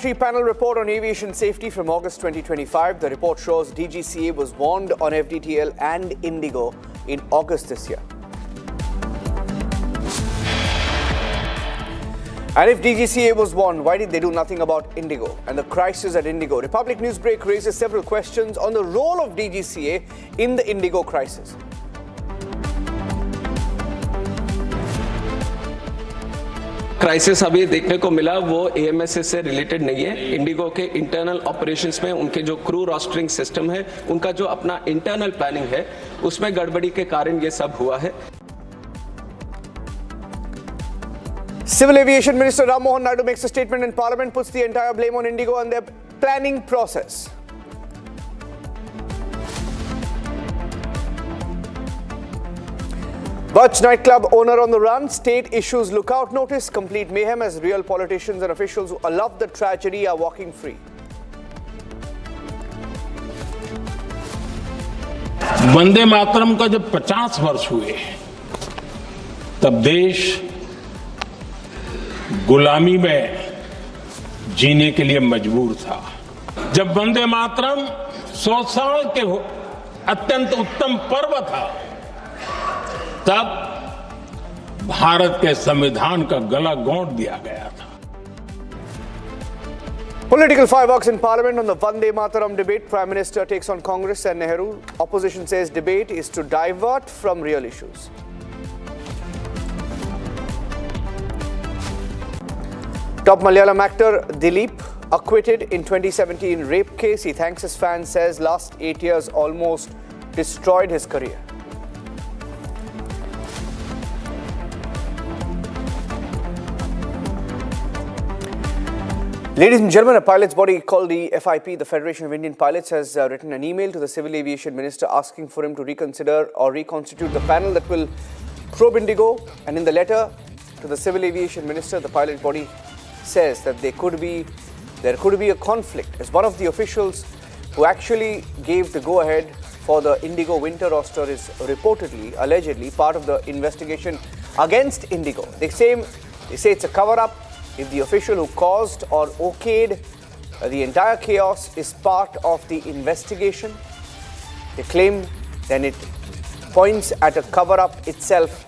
Parliamentary panel report on aviation safety from August 2025. The report shows DGCA was warned on FDTL and Indigo in August this year. And if DGCA was warned, why did they do nothing about Indigo and the crisis at Indigo? Republic Newsbreak raises several questions on the role of DGCA in the Indigo crisis. Crisis अभी देखने को मिला वो AMSS से related नहीं है। Indigo के internal operations में उनके जो क्रू रोस्टरिंग सिस्टम है, उनका जो अपना इंटरनल प्लानिंग है, उसमें गड़बड़ी के कारण ये सब हुआ है। Civil Aviation Minister Mohan Naidu makes a statement in Parliament, puts the entire blame on Indigo and their planning process. But nightclub owner on the run, state issues lookout notice, complete mayhem as real politicians and officials who allowed the tragedy are walking free. Vande Mataram का जब 50 वर्ष हुए तब देश गुलामी में जीने के लिए मजबूर था। जब वंदे मातरम 100 साल के अत्यंत उत्तम पर्व था, तब भारत के संविधान का गला घोंट दिया गया था। Political fireworks in Parliament on the Vande Mataram debate. Prime Minister takes on Congress and Nehru. Opposition says debate is to divert from real issues. Top Malayalam actor Dilip acquitted in 2017 rape case. He thanks his fans, says last 8 years almost destroyed his career. Ladies and gentlemen, a pilots body called the FIP, the Federation of Indian Pilots, has written an email to the Civil Aviation Minister asking for him to reconsider or reconstitute the panel that will probe Indigo. And in the letter to the Civil Aviation Minister, the pilot body says that there could be a conflict, as one of the officials who actually gave the go-ahead for the Indigo winter roster is reportedly, allegedly, part of the investigation against Indigo. They say it's a cover-up. If the official who caused or okayed the entire chaos is part of the investigation, they claim, then it points at a cover-up itself.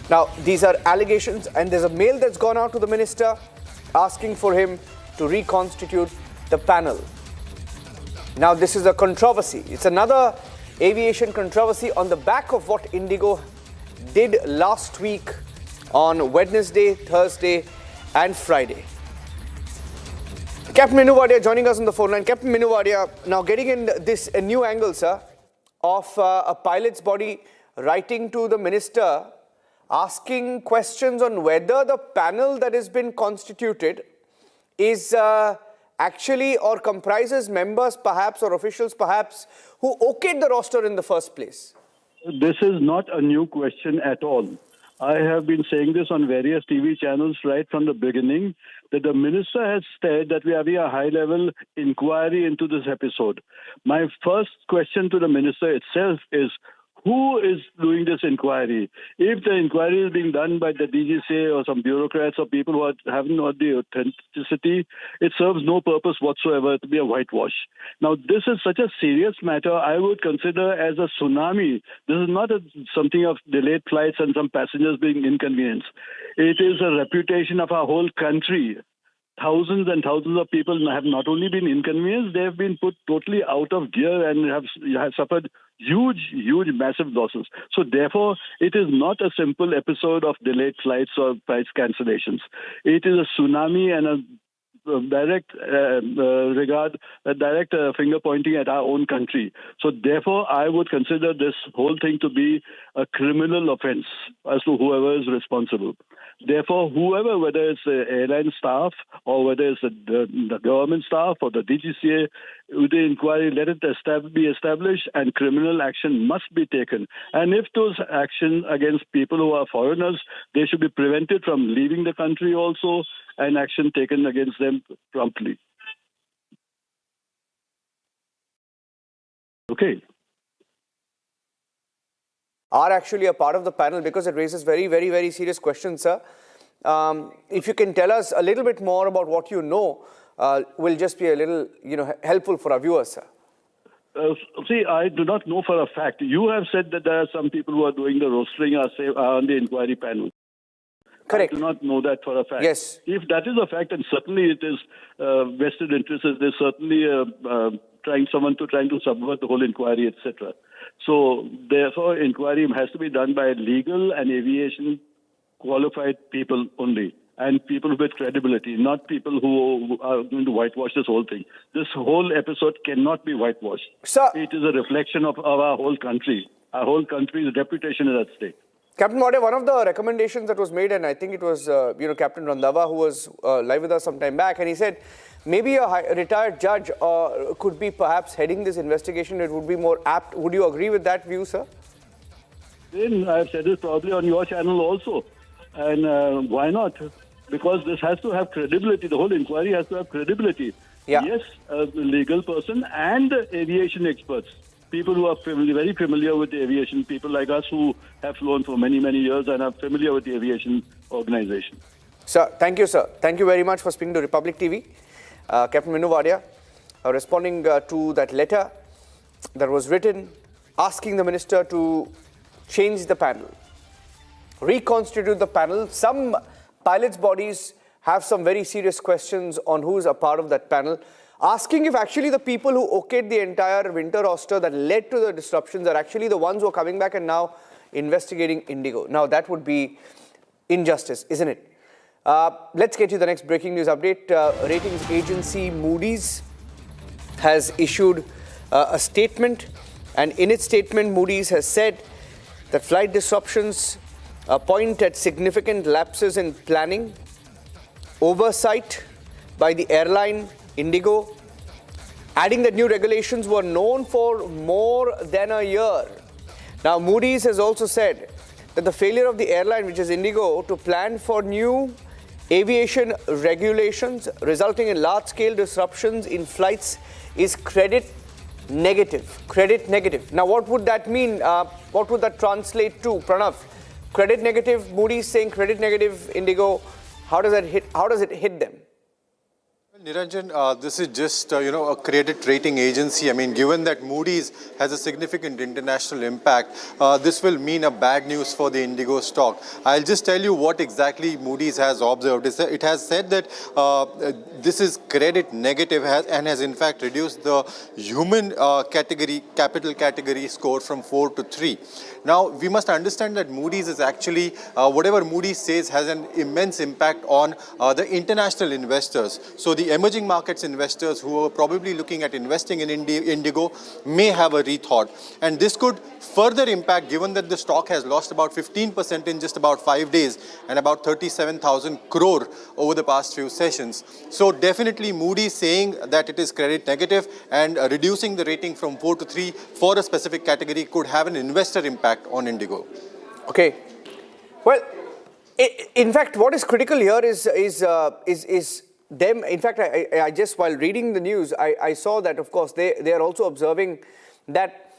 Now, these are allegations, and there's a mail that's gone out to the minister asking for him to reconstitute the panel. Now, this is a controversy. It's another aviation controversy on the back of what Indigo did last week on Wednesday, Thursday, and Friday. Captain Minu Wadia joining us on the phone line. Captain Minu Wadia, now getting in this a new angle, sir, of a pilot's body writing to the minister asking questions on whether the panel that has been constituted is actually or comprises members perhaps or officials perhaps who okayed the roster in the first place. This is not a new question at all. I have been saying this on various TV channels right from the beginning, that the minister has said that we are having a high-level inquiry into this episode. My first question to the minister itself is, who is doing this inquiry? If the inquiry is being done by the DGCA or some bureaucrats or people who have not the authenticity, it serves no purpose whatsoever to be a whitewash. Now, this is such a serious matter, I would consider as a tsunami. This is not something of delayed flights and some passengers being inconvenienced. It is a reputation of our whole country. Thousands and thousands of people have not only been inconvenienced, they have been put totally out of gear and have suffered huge, massive losses. So therefore, it is not a simple episode of delayed flights or flight cancellations. It is a tsunami and a direct finger pointing at our own country. So therefore, I would consider this whole thing to be a criminal offense as to whoever is responsible. Therefore, whoever, whether it's the airline staff or whether it's the government staff or the DGCA, with the inquiry, let it be established and criminal action must be taken. And if those actions against people who are foreigners, they should be prevented from leaving the country also, and action taken against them promptly. Okay. Are actually a part of the panel because it raises very serious questions, sir. If you can tell us a little bit more about what you know will just be a little, helpful for our viewers, sir? See, I do not know for a fact. You have said that there are some people who are doing the rostering on the inquiry panel. Correct. I do not know that for a fact. Yes. If that is a fact, and certainly it is vested interest, there's certainly trying to subvert the whole inquiry, etc. So therefore, inquiry has to be done by legal and aviation qualified people only, and people with credibility, not people who are going to whitewash this whole thing. This whole episode cannot be whitewashed. Sir, It is a reflection of our whole country. Our whole country's reputation is at stake. Captain Moody, one of the recommendations that was made, and I think it was, Captain Randhawa, who was live with us some time back, and he said maybe a retired judge could be perhaps heading this investigation. It would be more apt. Would you agree with that view, sir? Then I have said this probably on your channel also. And why not? Because this has to have credibility. The whole inquiry has to have credibility. Yeah. Yes, a legal person and aviation experts. People who are very familiar with the aviation, people like us who have flown for many, many years and are familiar with the aviation organization. Sir, thank you, sir. Thank you very much for speaking to Republic TV. Captain Minu Wadia, responding to that letter that was written asking the minister to change the panel, reconstitute the panel. Some pilots' bodies have some very serious questions on who's a part of that panel, asking if actually the people who okayed the entire winter roster that led to the disruptions are actually the ones who are coming back and now investigating Indigo. Now, that would be injustice, isn't it? Let's get to the next breaking news update. Ratings agency Moody's has issued a statement, and in its statement, Moody's has said that flight disruptions point at significant lapses in planning, oversight by the airline Indigo, adding that new regulations were known for more than a year. Now, Moody's has also said that the failure of the airline, which is Indigo, to plan for new aviation regulations resulting in large-scale disruptions in flights is credit negative. Credit negative. Now, what would that mean? What would that translate to, Pranav? Credit negative, Moody's saying credit negative, Indigo. How does it hit them? Niranjan, this is just, a credit rating agency. I mean, given that Moody's has a significant international impact, this will mean a bad news for the Indigo stock. I'll just tell you what exactly Moody's has observed. It has said that this is credit negative and has in fact reduced the human capital category score from 4 to 3. Now, we must understand that Moody's is actually, whatever Moody's says has an immense impact on the international investors. So the emerging markets investors who are probably looking at investing in Indigo may have a rethought. And this could further impact, given that the stock has lost about 15% in just about 5 days and about 37,000 crore over the past few sessions. So definitely Moody's saying that it is credit negative and reducing the rating from 4 to 3 for a specific category could have an investor impact on Indigo. Okay. Well, in fact, what is critical here is them. In fact, I just, while reading the news, I saw that, of course, they are also observing that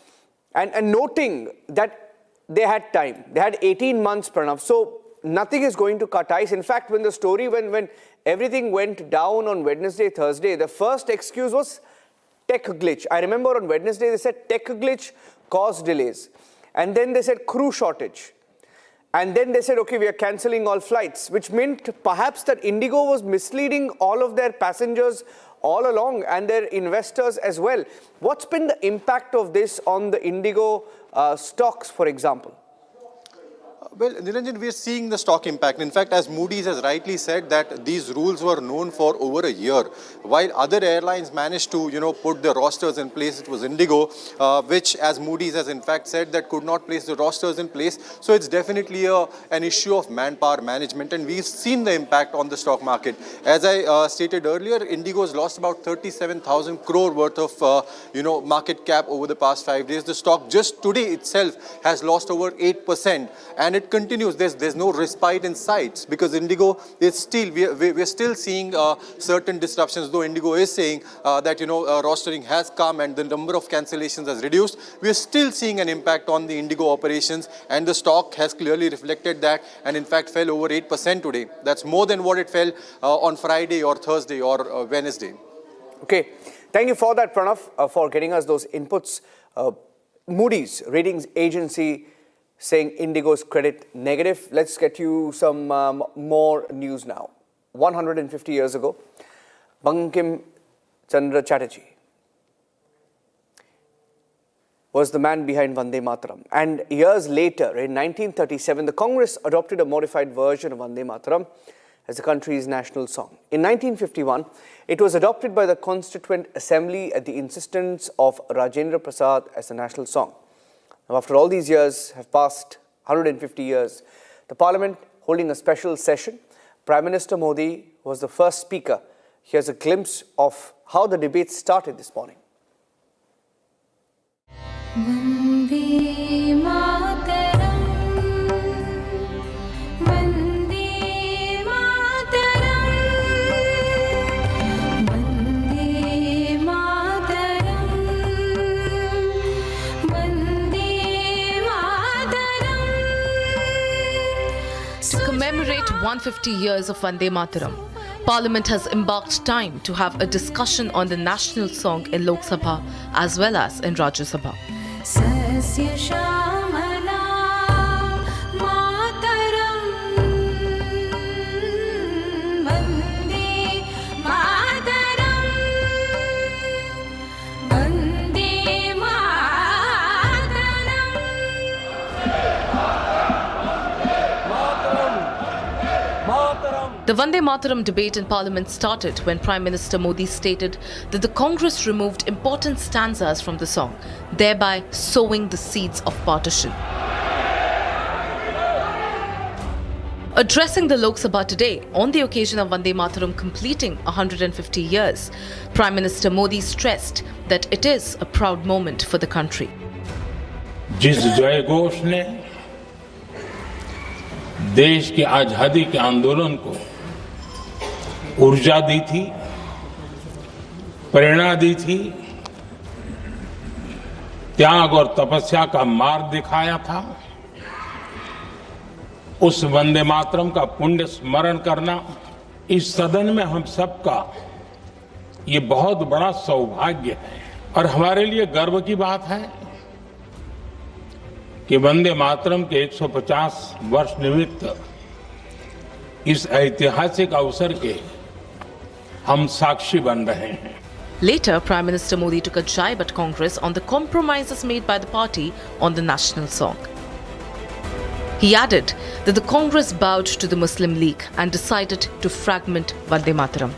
and noting that they had time. They had 18 months, Pranav. So nothing is going to cut ice. In fact, when the story, when everything went down on Wednesday, Thursday, the first excuse was tech glitch. I remember on Wednesday, they said tech glitch caused delays. And then they said crew shortage. And then they said, okay, we are cancelling all flights, which meant perhaps that Indigo was misleading all of their passengers all along and their investors as well. What's been the impact of this on the Indigo stocks, for example? Well, Niranjan, we are seeing the stock impact. In fact, as Moody's has rightly said, that these rules were known for over a year. While other airlines managed to, put the rosters in place, it was Indigo, which, as Moody's has in fact said, that could not place the rosters in place. So it's definitely an issue of manpower management, and we've seen the impact on the stock market. As I stated earlier, Indigo has lost about 37,000 crore worth of, market cap over the past 5 days. The stock just today itself has lost over 8%. And and it continues. There's no respite in sight because Indigo is still, we're still seeing certain disruptions, though Indigo is saying that, rostering has come and the number of cancellations has reduced. We're still seeing an impact on the Indigo operations, and the stock has clearly reflected that, and in fact fell over 8% today. That's more than what it fell on Friday or Thursday or Wednesday. Okay, thank you for that, Pranav, for getting us those inputs. Moody's ratings agency saying Indigo's credit negative. Let's get you some more news now. 150 years ago, Bankim Chandra Chatterjee was the man behind Vande Mataram. And years later, in 1937, the Congress adopted a modified version of Vande Mataram as the country's national song. In 1951, it was adopted by the Constituent Assembly at the insistence of Rajendra Prasad as the national song. Now, after all these years have passed, 150 years, the Parliament holding a special session. Prime Minister Moody was the first speaker. Here's a glimpse of how the debate started this morning. Vande Mataram, Vande Mataram, Vande Mataram, Vande Mataram. To commemorate 150 years of Vande Mataram, Parliament has embarked time to have a discussion on the national song in Lok Sabha as well as in Rajya Sabha. Sasya Shamala Mataram, Vande Mataram, Vande Mataram. The Vande Mataram debate in Parliament started when Prime Minister Modi stated that the Congress removed important stanzas from the song, thereby sowing the seeds of partition. Addressing the Lok Sabha today, on the occasion of Vande Mataram completing 150 years, Prime Minister Modi stressed that it is a proud moment for the country. जिस जय घोष ने देश की आजादी के आंदोलन को ऊर्जा दी थी, प्रेरणा दी थी, त्याग और तपस्या का मार्ग दिखाया था, उस वंदे मातरम का पुण्य स्मरण करना इस सदन में हम सबका ये बहुत बड़ा सौभाग्य है और हमारे लिए गर्व की बात है कि वंदे मातरम के 150 वर्ष निमित्त इस ऐतिहासिक अवसर के हम साक्षी बन रहे हैं. Later, Prime Minister Modi took a jibe at Congress on the compromises made by the party on the national song. He added that the Congress bowed to the Muslim League and decided to fragment Vande Mataram.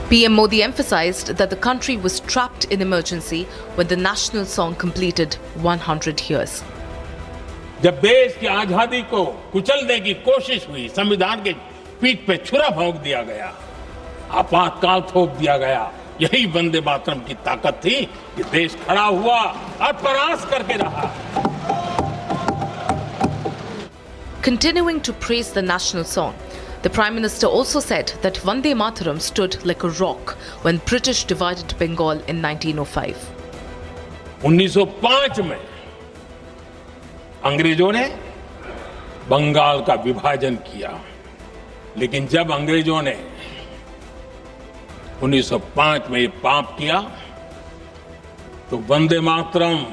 PM Modi emphasized that the country was trapped in emergency when the national song completed 100 years. जब देश की आजादी को कुचलने की कोशिश हुई, संविधान के पीठ पे छुरा भोंक दिया गया, आपातकाल थोप दिया गया, यही वंदे मातरम की ताकत थी कि देश खड़ा हुआ और परास करके रहा. Continuing to praise the national song, the Prime Minister also said that Vande Mataram stood like a rock when British divided Bengal in 1905. 1905 में अंग्रेजों ने बंगाल का विभाजन किया, लेकिन जब अंग्रेजों ने 1905 में ये पाप किया तो वंदे मातरम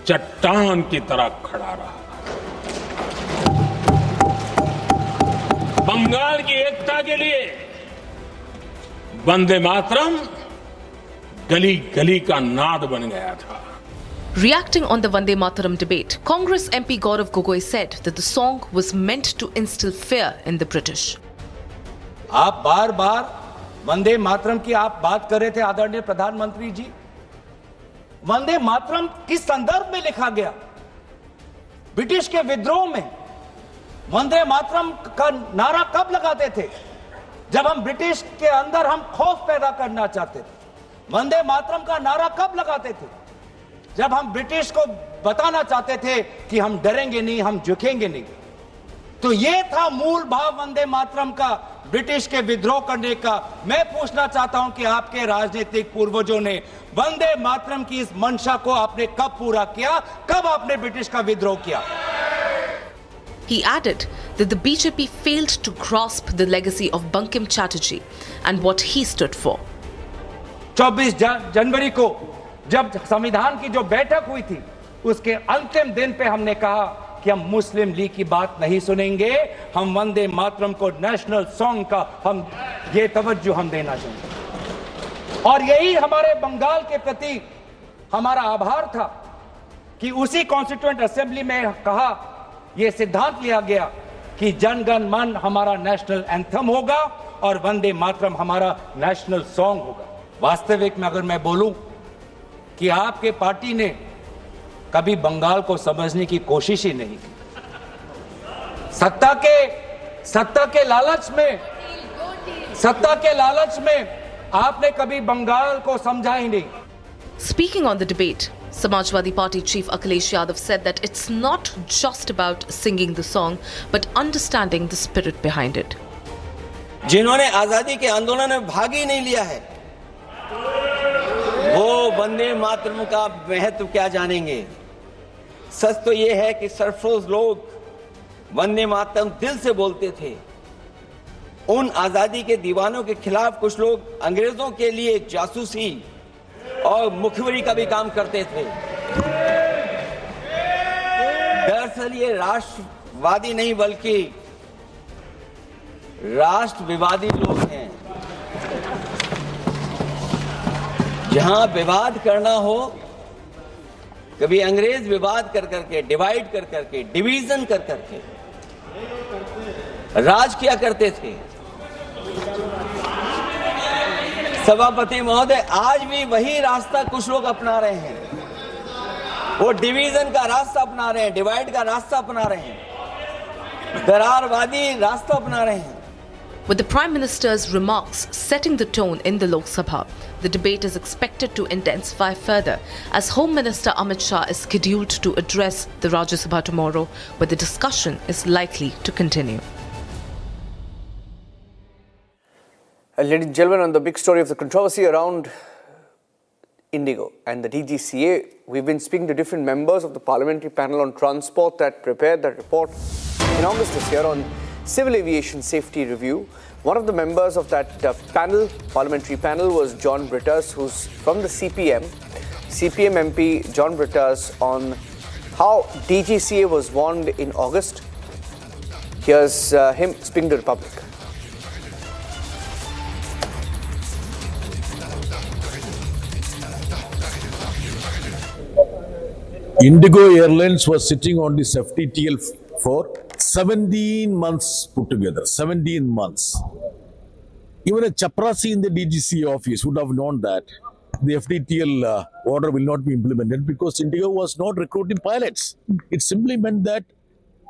चट्टान की तरह खड़ा रहा. बंगाल की एकता के लिए वंदे मातरम गली गली का नाद बन गया था. Reacting on the Vande Mataram debate, Congress MP Gaurav Gogoi said that the song was meant to instill fear in the British. आप बार बार वंदे मातरम की आप बात कर रहे थे आदरणीय प्रधानमंत्री जी. वंदे मातरम किस संदर्भ में लिखा गया? ब्रिटिश के विद्रोह में वंदे मातरम का नारा कब लगाते थे? जब हम ब्रिटिश के अंदर हम खौफ पैदा करना चाहते थे. वंदे मातरम का नारा कब लगाते थे? जब हम ब्रिटिश को बताना चाहते थे कि हम डरेंगे नहीं, हम झुकेंगे नहीं। तो ये था मूल भाव वंदे मातरम का, ब्रिटिश के विद्रोह करने का। मैं पूछना चाहता हूं कि आपके राजनीतिक पूर्वजों ने वंदे मातरम की इस मंशा को आपने कब पूरा किया, कब आपने ब्रिटिश का विद्रोह किया? He added that the BJP failed to grasp the legacy of Bankim Chatterjee and what he stood for. 24 जनवरी को जब संविधान की जो बैठक हुई थी, उसके अंतिम दिन पे हमने कहा कि हम मुस्लिम लीग की बात नहीं सुनेंगे, हम वंदे मातरम को नेशनल सॉन्ग का ये तवज्जो हम देना चाहेंगे। और यही हमारे बंगाल के प्रति हमारा आभार था कि उसी कॉन्स्टिट्यूएंट असेंबली में कहा, ये सिद्धांत लिया गया कि जन गण मन हमारा नेशनल एंथम होगा और वंदे मातरम हमारा नेशनल सॉन्ग होगा। वास्तविक में अगर मैं बोलूं कि आपके पार्टी ने कभी बंगाल को समझने की कोशिश ही नहीं की। सत्ता के लालच में आपने कभी बंगाल को समझा ही नहीं। Speaking on the debate, Samajwadi Party Chief Akhilesh Yadav said that it's not just about singing the song, but understanding the spirit behind it. जिन्होंने आजादी के आंदोलन में भाग ही नहीं लिया है, वो वंदे मातरम का महत्व क्या जानेंगे। सच तो ये है कि सरफरोश लोग वंदे मातरम दिल से बोलते थे। उन आजादी के दीवानों के खिलाफ कुछ लोग अंग्रेजों के लिए जासूसी और मुखबिरी का भी काम करते थे। दरअसल ये राष्ट्रवादी नहीं बल्कि राष्ट्र विवादी लोग हैं। जहां विवाद करना हो, कभी अंग्रेज विवाद कर करके, डिवाइड कर करके, डिवीजन कर करके राज किया करते थे। सभापति महोदय, आज भी वही रास्ता कुछ लोग अपना रहे हैं। वो डिवीजन का रास्ता अपना रहे हैं, डिवाइड का रास्ता अपना रहे हैं, दरारवादी रास्ता अपना रहे हैं। With the Prime Minister's remarks setting the tone in the Lok Sabha, the debate is expected to intensify further as Home Minister Amit Shah is scheduled to address the Rajya Sabha tomorrow, where the discussion is likely to continue. Ladies and gentlemen, on the big story of the controversy around Indigo and the DGCA, we've been speaking to different members of the parliamentary panel on transport that prepared that report in August this year on civil aviation safety review. One of the members of that parliamentary panel was John Britters, who's from the CPM MP John Britters, on how DGCA was warned in August. Here's him speaking to the Republic. Indigo Airlines was sitting on this FTTL for 17 months put together, 17 months. Even a chaprasi in the DGCA office would have known that the FTTL order will not be implemented because Indigo was not recruiting pilots. It simply meant that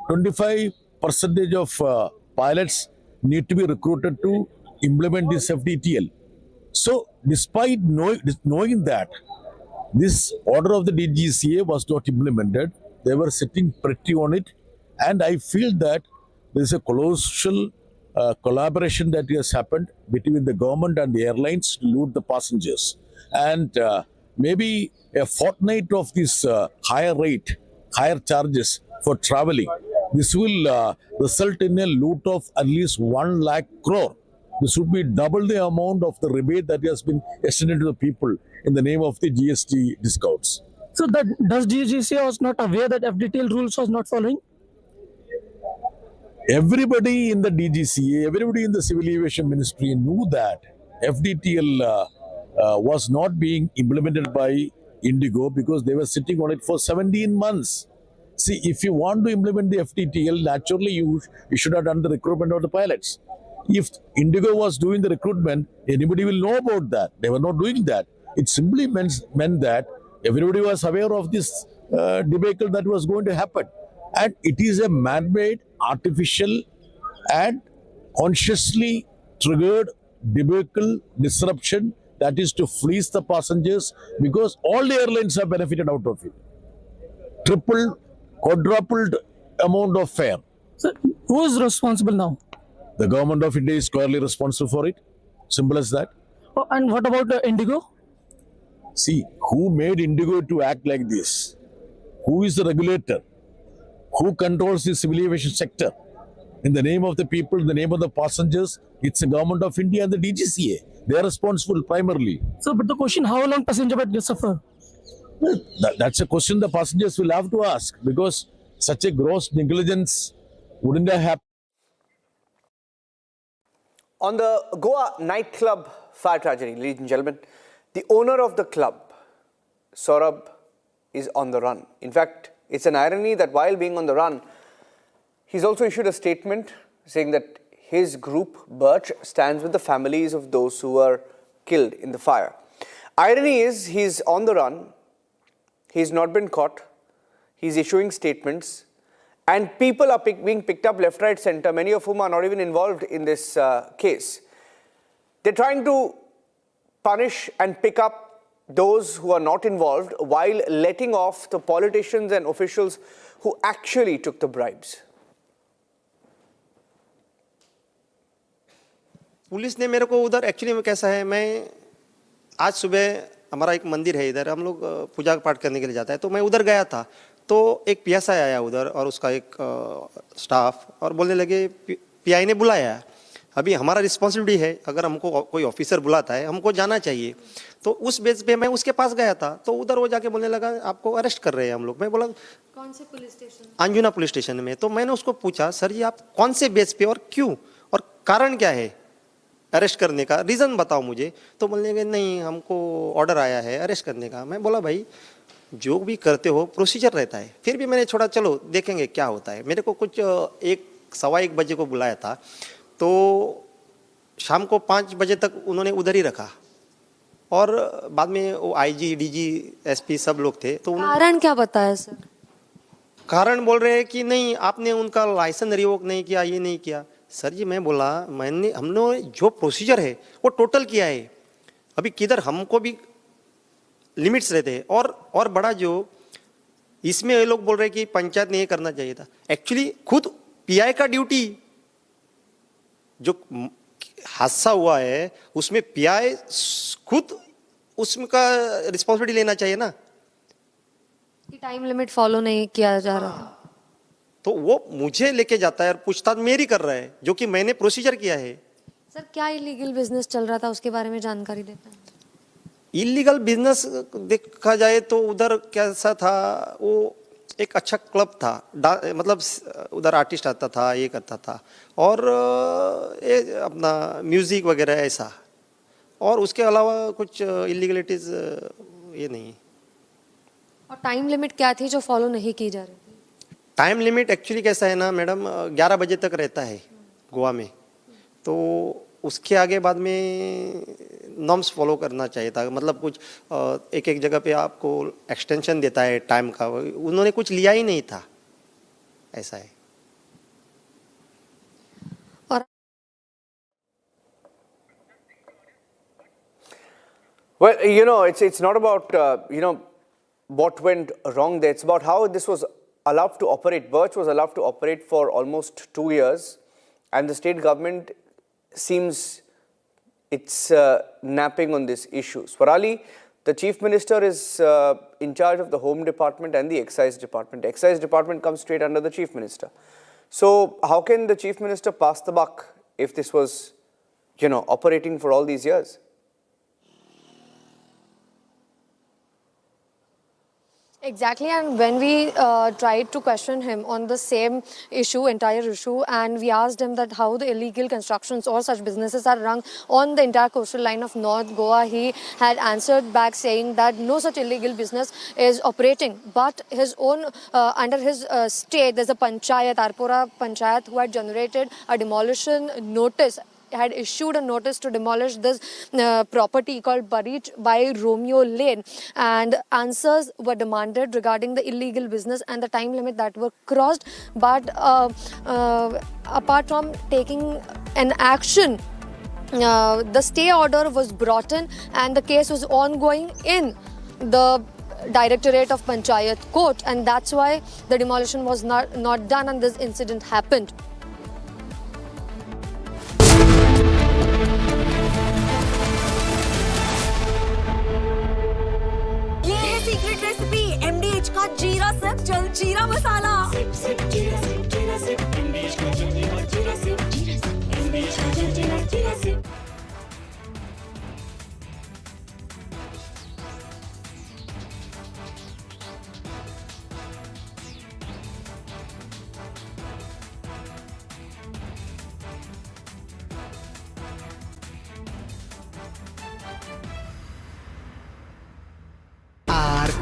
25% of pilots need to be recruited to implement this FTTL. So despite knowing that this order of the DGCA was not implemented, they were sitting pretty on it. And I feel that there is a colossal collaboration that has happened between the government and the airlines to loot the passengers. And maybe a fortnight of this higher charges for traveling, this will result in a loot of at least 1 lakh crore. This would be double the amount of the rebate that has been extended to the people in the name of the GST discounts. So does DGCA was not aware that FDTL rules was not following? Everybody in the DGCA, everybody in the Civil Aviation Ministry knew that FDTL was not being implemented by Indigo because they were sitting on it for 17 months. See, if you want to implement the FDTL, naturally you should have done the recruitment of the pilots. If Indigo was doing the recruitment, anybody will know about that. They were not doing that. It simply meant that everybody was aware of this debacle that was going to happen. And it is a man-made, artificial and consciously triggered debacle, disruption that is to fleece the passengers, because all the airlines have benefited out of it. Triple, quadrupled amount of fare. So who is responsible now? The government of India is squarely responsible for it. Simple as that. Oh, and what about Indigo? See, who made Indigo to act like this? Who is the regulator? Who controls the civil aviation sector? In the name of the people, in the name of the passengers, it's the government of India and the DGCA. They are responsible primarily. So, but the question, how long passenger will suffer? That's a question the passengers will have to ask, because such a gross negligence wouldn't have happened. On the Goa nightclub fire tragedy, ladies and gentlemen, the owner of the club, Saurabh, is on the run. In fact, it's an irony that while being on the run, he's also issued a statement saying that his group, Birch, stands with the families of those who were killed in the fire. Irony is, he's on the run, he's not been caught, he's issuing statements, and people are being picked up left, right, center, many of whom are not even involved in this case. They're trying to punish and pick up those who are not involved while letting off the politicians and officials who actually took the bribes. Police ने मेरे को उधर actually में कैसा है, मैं आज सुबह हमारा एक मंदिर है इधर, हम लोग पूजा पाठ करने के लिए जाता है, तो मैं उधर गया था, तो एक पीएसआई आया उधर और उसका एक स्टाफ, और बोलने लगे पीआई ने बुलाया। अभी हमारा रिस्पॉन्सिबिलिटी है, अगर हमको कोई ऑफिसर बुलाता है हमको जाना चाहिए, तो उस बेस पे मैं उसके पास गया था, तो उधर वो जाके बोलने लगा आपको अरेस्ट कर रहे हैं हम लोग। मैं बोला कौन से police station? Anjuna police station में। तो मैंने उसको पूछा, सर जी आप कौन से बेस पे और क्यों, और कारण क्या है अरेस्ट करने का, रीज़न बताओ मुझे। तो बोलने लगे नहीं हमको ऑर्डर आया है अरेस्ट करने का। मैं बोला भाई जो भी करते हो प्रोसीजर रहता है। फिर भी मैंने छोड़ा, चलो देखेंगे क्या होता है। मेरे को कुछ 1-1:15 बजे को बुलाया था, तो शाम को 5 बजे तक उन्होंने उधर ही रखा, और बाद में वो आईजी, डीजी, एसपी सब लोग थे। तो कारण क्या बताया सर? कारण बोल रहे हैं कि नहीं आपने उनका लाइसेंस रिवोक नहीं किया, ये नहीं किया। सर जी मैं बोला हमने जो प्रोसीजर है वो टोटल किया है, अभी किधर हमको भी लिमिट्स रहते हैं। और बड़ा जो इसमें ये लोग बोल रहे हैं कि पंचायत ने ये करना चाहिए था। एक्चुअली खुद पीआई का ड्यूटी, जो हादसा हुआ है उसमें पीआई खुद उसका रिस्पॉन्सिबिलिटी लेना चाहिए ना। टाइम लिमिट फॉलो नहीं किया जा रहा, तो वो मुझे लेके जाता है और पूछताछ मेरी कर रहा है, जो कि मैंने प्रोसीजर किया है। सर क्या इलीगल बिजनेस चल रहा था उसके बारे में जानकारी देते हैं? इलीगल बिजनेस देखा जाए तो उधर कैसा था, वो एक अच्छा क्लब था, मतलब उधर आर्टिस्ट आता था, ये करता था, और ये अपना म्यूजिक वगैरह ऐसा, और उसके अलावा कुछ इलीगलिटीज ये नहीं। और टाइम लिमिट क्या थी जो फॉलो नहीं की जा रही थी? टाइम लिमिट एक्चुअली कैसा है ना मैडम, 11 बजे तक रहता है गोवा में, तो उसके आगे बाद में नॉर्म्स फॉलो करना चाहिए था। मतलब कुछ एक जगह पे आपको एक्सटेंशन देता है टाइम का, उन्होंने कुछ लिया ही नहीं था, ऐसा है। और Well, you know, it's not about, what went wrong there. It's about how this was allowed to operate. Birch was allowed to operate for almost 2 years, and the state government seems it's napping on this issue. Swarali, the chief minister, is in charge of the Home Department and the Excise Department. The Excise Department comes straight under the chief minister. So how can the chief minister pass the buck if this was, operating for all these years? Exactly, and when we tried to question him on the same issue, entire issue, and we asked him that how the illegal constructions or such businesses are run on the entire coastal line of North Goa, he had answered back saying that no such illegal business is operating, but his own, under his state, there's a panchayat, Arpora Panchayat, who had generated a demolition notice, had issued a notice to demolish this property called Barich by Romeo Lane, and answers were demanded regarding the illegal business and the time limit that were crossed. But apart from taking an action the stay order was brought in and the case was ongoing in the Directorate of Panchayat Court, and that's why the demolition was not done and this incident happened. ये है secret recipe MDH का जीरा SIP जल जीरा मसाला। SIP SIP जीरा SIP MDH का जल जीरा सिप MDH का जल जीरा सिप।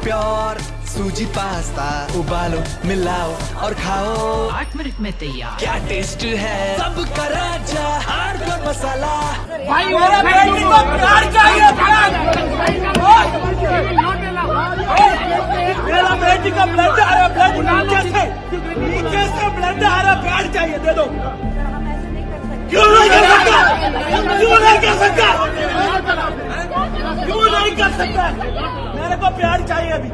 प्योर सूजी पास्ता उबालो मिलाओ और खाओ 8 मिनट में तैयार। क्या टेस्ट है सबका राजा हार्डकोर मसाला। भाई मेरा बेटी को प्यार चाहिए, मेरा बेटी का ब्लड आ रहा, ब्लड नीचे से ब्लड आ रहा, प्यार चाहिए, दे दो। क्यों नहीं कर सकता, क्यों नहीं कर सकता, क्यों नहीं कर सकता, मेरे को प्यार चाहिए अभी।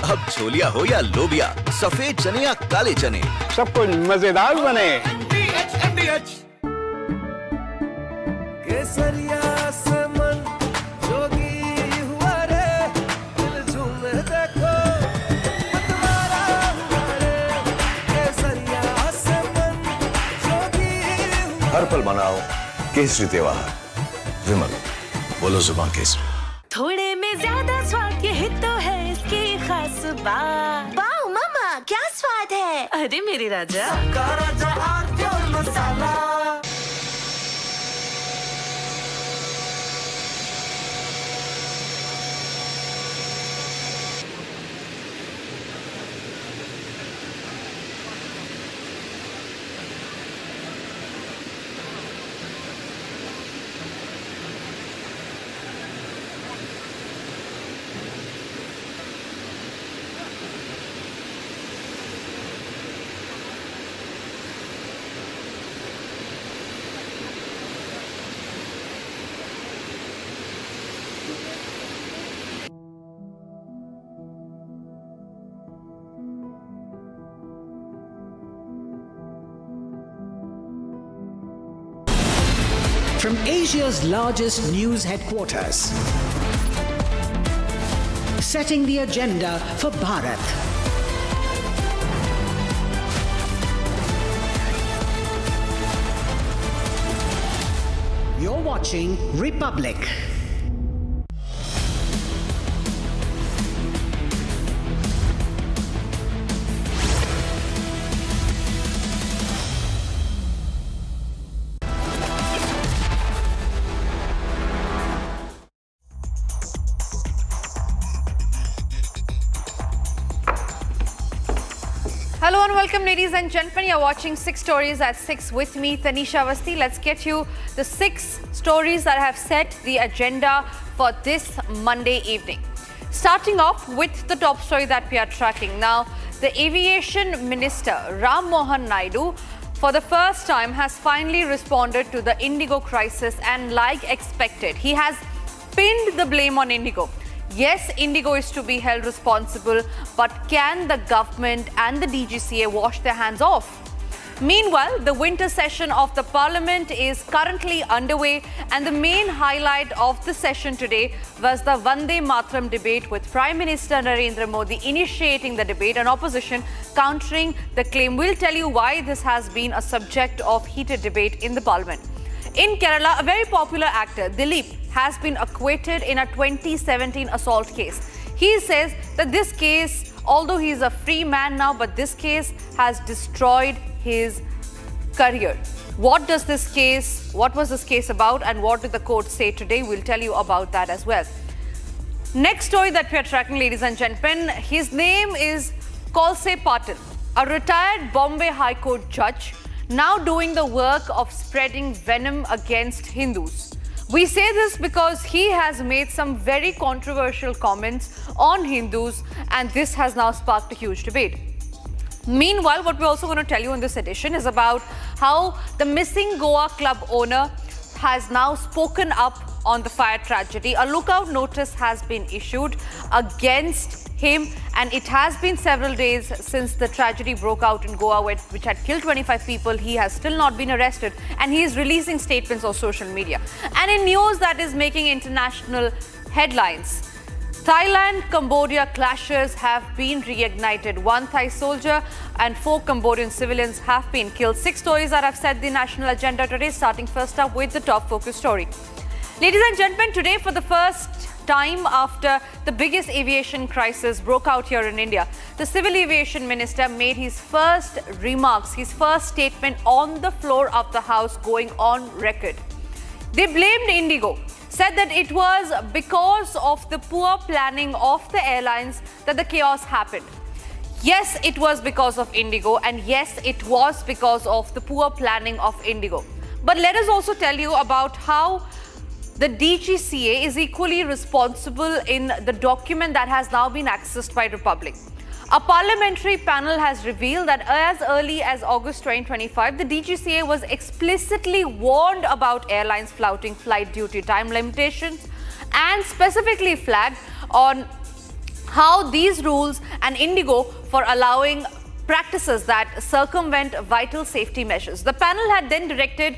अब छोलिया हो या लोबिया, सफेद चने या काले चने, सब कुछ मजेदार बने। केसरिया से मन जोगी हुआ रे, दिल झूमे देखो मतवारा हुआ रे। केसरिया से मन जोगी हुआ। हर पल मनाओ केसरी त्योहार। विमल बोलो जुबान केसरी। थोड़े में ज्यादा स्वाद यही तो है इसकी खास बात। वाओ मामा क्या स्वाद है। अरे मेरे राजा मसाला। From Asia's largest news headquarters, setting the agenda for Bharat. You're watching Republic. Hello and welcome, ladies and gentlemen. You're watching 6 Stories at 6 with me, Tanisha Awasthi. Let's get you the 6 stories that have set the agenda for this Monday evening. Starting off with the top story that we are tracking. Now, the Aviation Minister, Mohan Naidu, for the first time has finally responded to the Indigo crisis, and like expected, he has pinned the blame on Indigo. Yes, Indigo is to be held responsible, but can the government and the DGCA wash their hands off? Meanwhile, the winter session of the Parliament is currently underway, and the main highlight of the session today was the Vande Mataram debate, with Prime Minister Narendra Modi initiating the debate and opposition countering the claim. We'll tell you why this has been a subject of heated debate in the Parliament. In Kerala, a very popular actor, Dilip, has been acquitted in a 2017 assault case. He says that this case, although he is a free man now, but this case has destroyed his career. What was this case about, and what did the court say today? We'll tell you about that as well. Next story that we are tracking, ladies and gentlemen, his name is Kalse Patil, a retired Bombay High Court judge, now doing the work of spreading venom against Hindus. We say this because he has made some very controversial comments on Hindus, and this has now sparked a huge debate. Meanwhile, what we're also going to tell you in this edition is about how the missing Goa club owner has now spoken up on the fire tragedy. A lookout notice has been issued against him, and it has been several days since the tragedy broke out in Goa, which had killed 25 people. He has still not been arrested, and he is releasing statements on social media. And in news that is making international headlines, Thailand-Cambodia clashes have been reignited. One Thai soldier and 4 Cambodian civilians have been killed. 6 stories that have set the national agenda today, starting first up with the top focus story. Ladies and gentlemen, today for the first time after the biggest aviation crisis broke out here in India, the Civil Aviation Minister made his first remarks, his first statement on the floor of the House, going on record. They blamed Indigo, said that it was because of the poor planning of the airlines that the chaos happened. Yes, it was because of Indigo, and yes, it was because of the poor planning of Indigo. But let us also tell you about how the DGCA is equally responsible in the document that has now been accessed by Republic. A parliamentary panel has revealed that as early as August 2025, the DGCA was explicitly warned about airlines flouting flight duty time limitations and specifically flagged on how these rules and Indigo for allowing practices that circumvent vital safety measures. The panel had then directed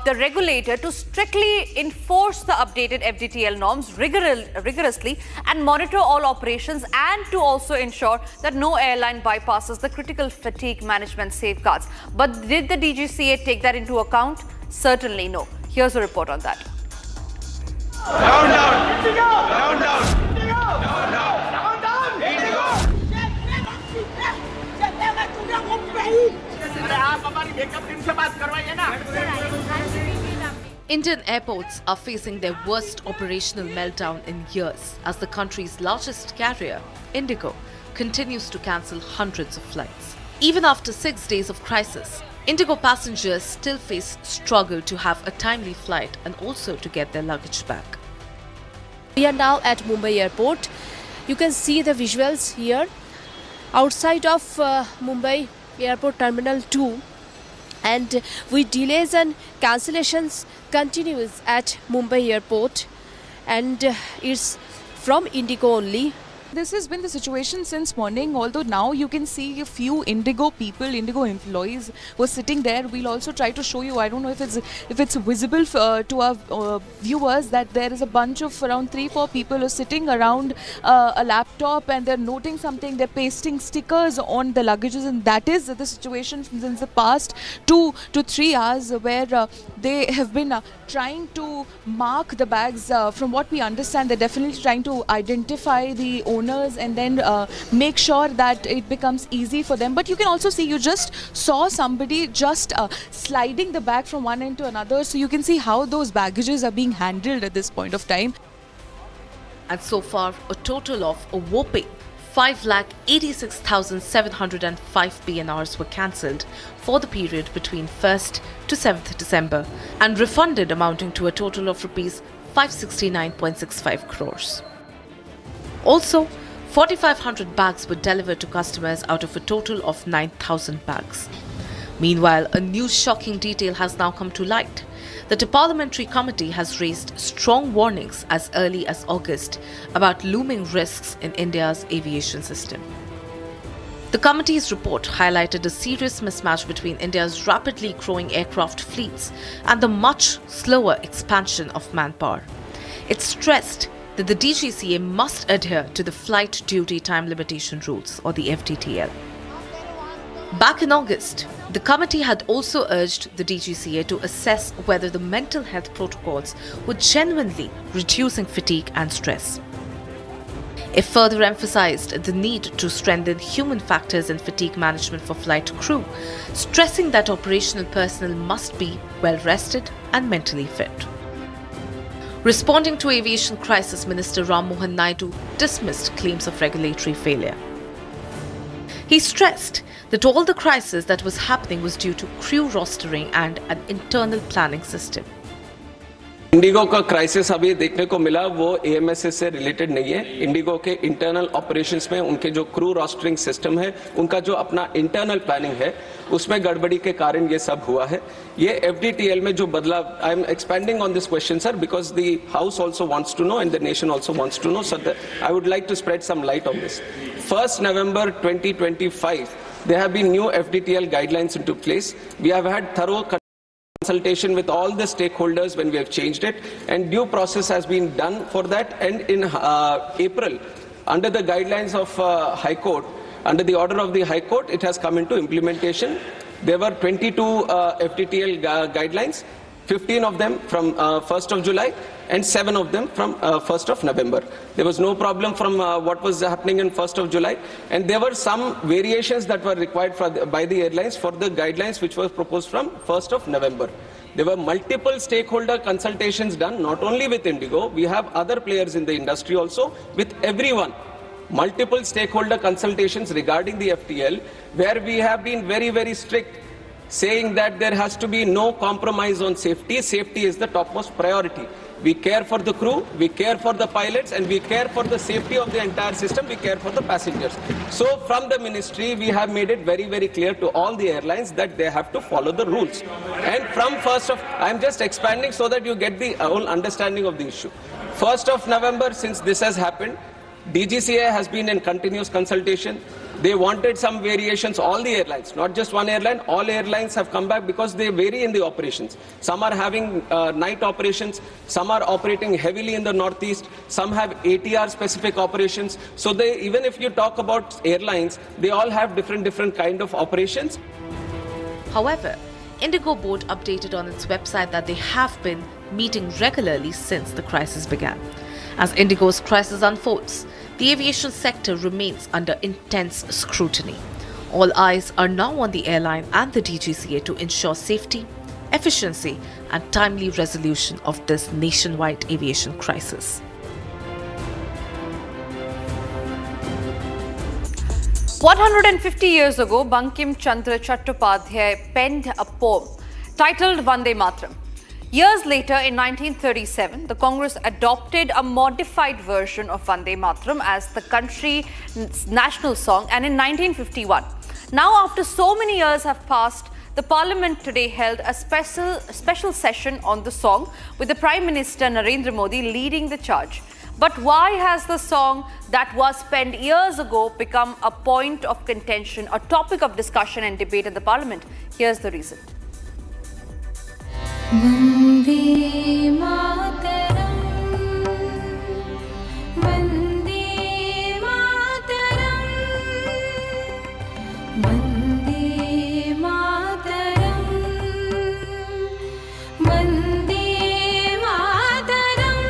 the regulator to strictly enforce the updated FDTL norms rigorously and monitor all operations, and to also ensure that no airline bypasses the critical fatigue management safeguards. But did the DGCA take that into account? Certainly no. Here's a report on that. Down, down! Indigo! Down, down! Indigo! Down, down! Down, down! Indigo! Indian airports are facing their worst operational meltdown in years as the country's largest carrier, Indigo, continues to cancel hundreds of flights. Even after 6 days of crisis, Indigo passengers still face struggle to have a timely flight and also to get their luggage back. We are now at Mumbai airport. You can see the visuals here. Outside of Mumbai Airport Terminal 2, and with delays and cancellations continues at Mumbai Airport, and it's from Indigo only. This has been the situation since morning, although now you can see a few Indigo people, Indigo employees were sitting there. We'll also try to show you, I don't know if it's visible to our viewers, that there is a bunch of around 3-4 people who are sitting around a laptop and they're noting something, they're pasting stickers on the luggages, and that is the situation since the past 2 to 3 hours where they have been trying to mark the bags. From what we understand, they're definitely trying to identify the owners and then make sure that it becomes easy for them. But you can also see, you just saw somebody just sliding the bag from one end to another, so you can see how those baggages are being handled at this point of time. And so far, a total of a whopping 5,86,705 PNRs were cancelled for the period between 1st to 7th December and refunded, amounting to a total of Rs 569.65 crores. Also, 4,500 bags were delivered to customers out of a total of 9,000 bags. Meanwhile, a new shocking detail has now come to light. That a parliamentary committee has raised strong warnings as early as August about looming risks in India's aviation system. The committee's report highlighted a serious mismatch between India's rapidly growing aircraft fleets and the much slower expansion of manpower. It stressed that the DGCA must adhere to the Flight Duty Time Limitation Rules, or the FDTL. Back in August, the committee had also urged the DGCA to assess whether the mental health protocols were genuinely reducing fatigue and stress. It further emphasized the need to strengthen human factors and fatigue management for flight crew, stressing that operational personnel must be well rested and mentally fit. Responding to aviation crisis, Minister Mohan Naidu dismissed claims of regulatory failure. He stressed that all the crisis that was happening was due to crew rostering and an internal planning system. Indigo का crisis अभी देखने को मिला वो AMSS से related नहीं है। Indigo के इंटरनल ऑपरेशंस में उनके जो क्रू रोस्टरिंग सिस्टम है, उनका जो अपना इंटरनल प्लानिंग है, उसमें गड़बड़ी के कारण ये सब हुआ है। ये एफडीटीएल में जो बदलाव, I am expanding on this question sir because the house also wants to know and the nation also wants to know, so I would like to spread some light on this. 1st November 2025 there have been new FDTL guidelines into place. We have had thorough consultation with all the stakeholders when we have changed it, and due process has been done for that. And in April, under the guidelines of High Court, under the order of the High Court, it has come into implementation. There were 22 FDTL guidelines, 15 of them from 1st of July and 7 of them from 1st of November. There was no problem from what was happening in 1st of July, and there were some variations that were required by the airlines for the guidelines which were proposed from 1st of November. There were multiple stakeholder consultations done, not only with Indigo, we have other players in the industry also, with everyone. Multiple stakeholder consultations regarding the FTL, where we have been very, very strict, saying that there has to be no compromise on safety. Safety is the topmost priority. We care for the crew, we care for the pilots, and we care for the safety of the entire system, we care for the passengers. So from the ministry, we have made it very, very clear to all the airlines that they have to follow the rules. And from 1st of, I'm just expanding so that you get the whole understanding of the issue. 1st of November, since this has happened, DGCA has been in continuous consultation. They wanted some variations, all the airlines, not just one airline, all airlines have come back because they vary in the operations. Some are having night operations, some are operating heavily in the northeast, some have ATR specific operations. So they, even if you talk about airlines, they all have different kind of operations. However, Indigo board updated on its website that they have been meeting regularly since the crisis began. As Indigo's crisis unfolds, the aviation sector remains under intense scrutiny. All eyes are now on the airline and the DGCA to ensure safety, efficiency, and timely resolution of this nationwide aviation crisis. "150 years ago, Bankim Chandra Chattopadhyay penned a poem titled Vande Mataram. Years later, in 1937, the Congress adopted a modified version of Vande Mataram as the country's national song, and in 1951. Now, after so many years have passed, the Parliament today held a special session on the song with the Prime Minister Narendra Modi leading the charge. But why has the song that was penned years ago become a point of contention, a topic of discussion and debate in the Parliament? Here's the reason. Vande Mataram, Vande Mataram, Vande Mataram, Vande Mataram.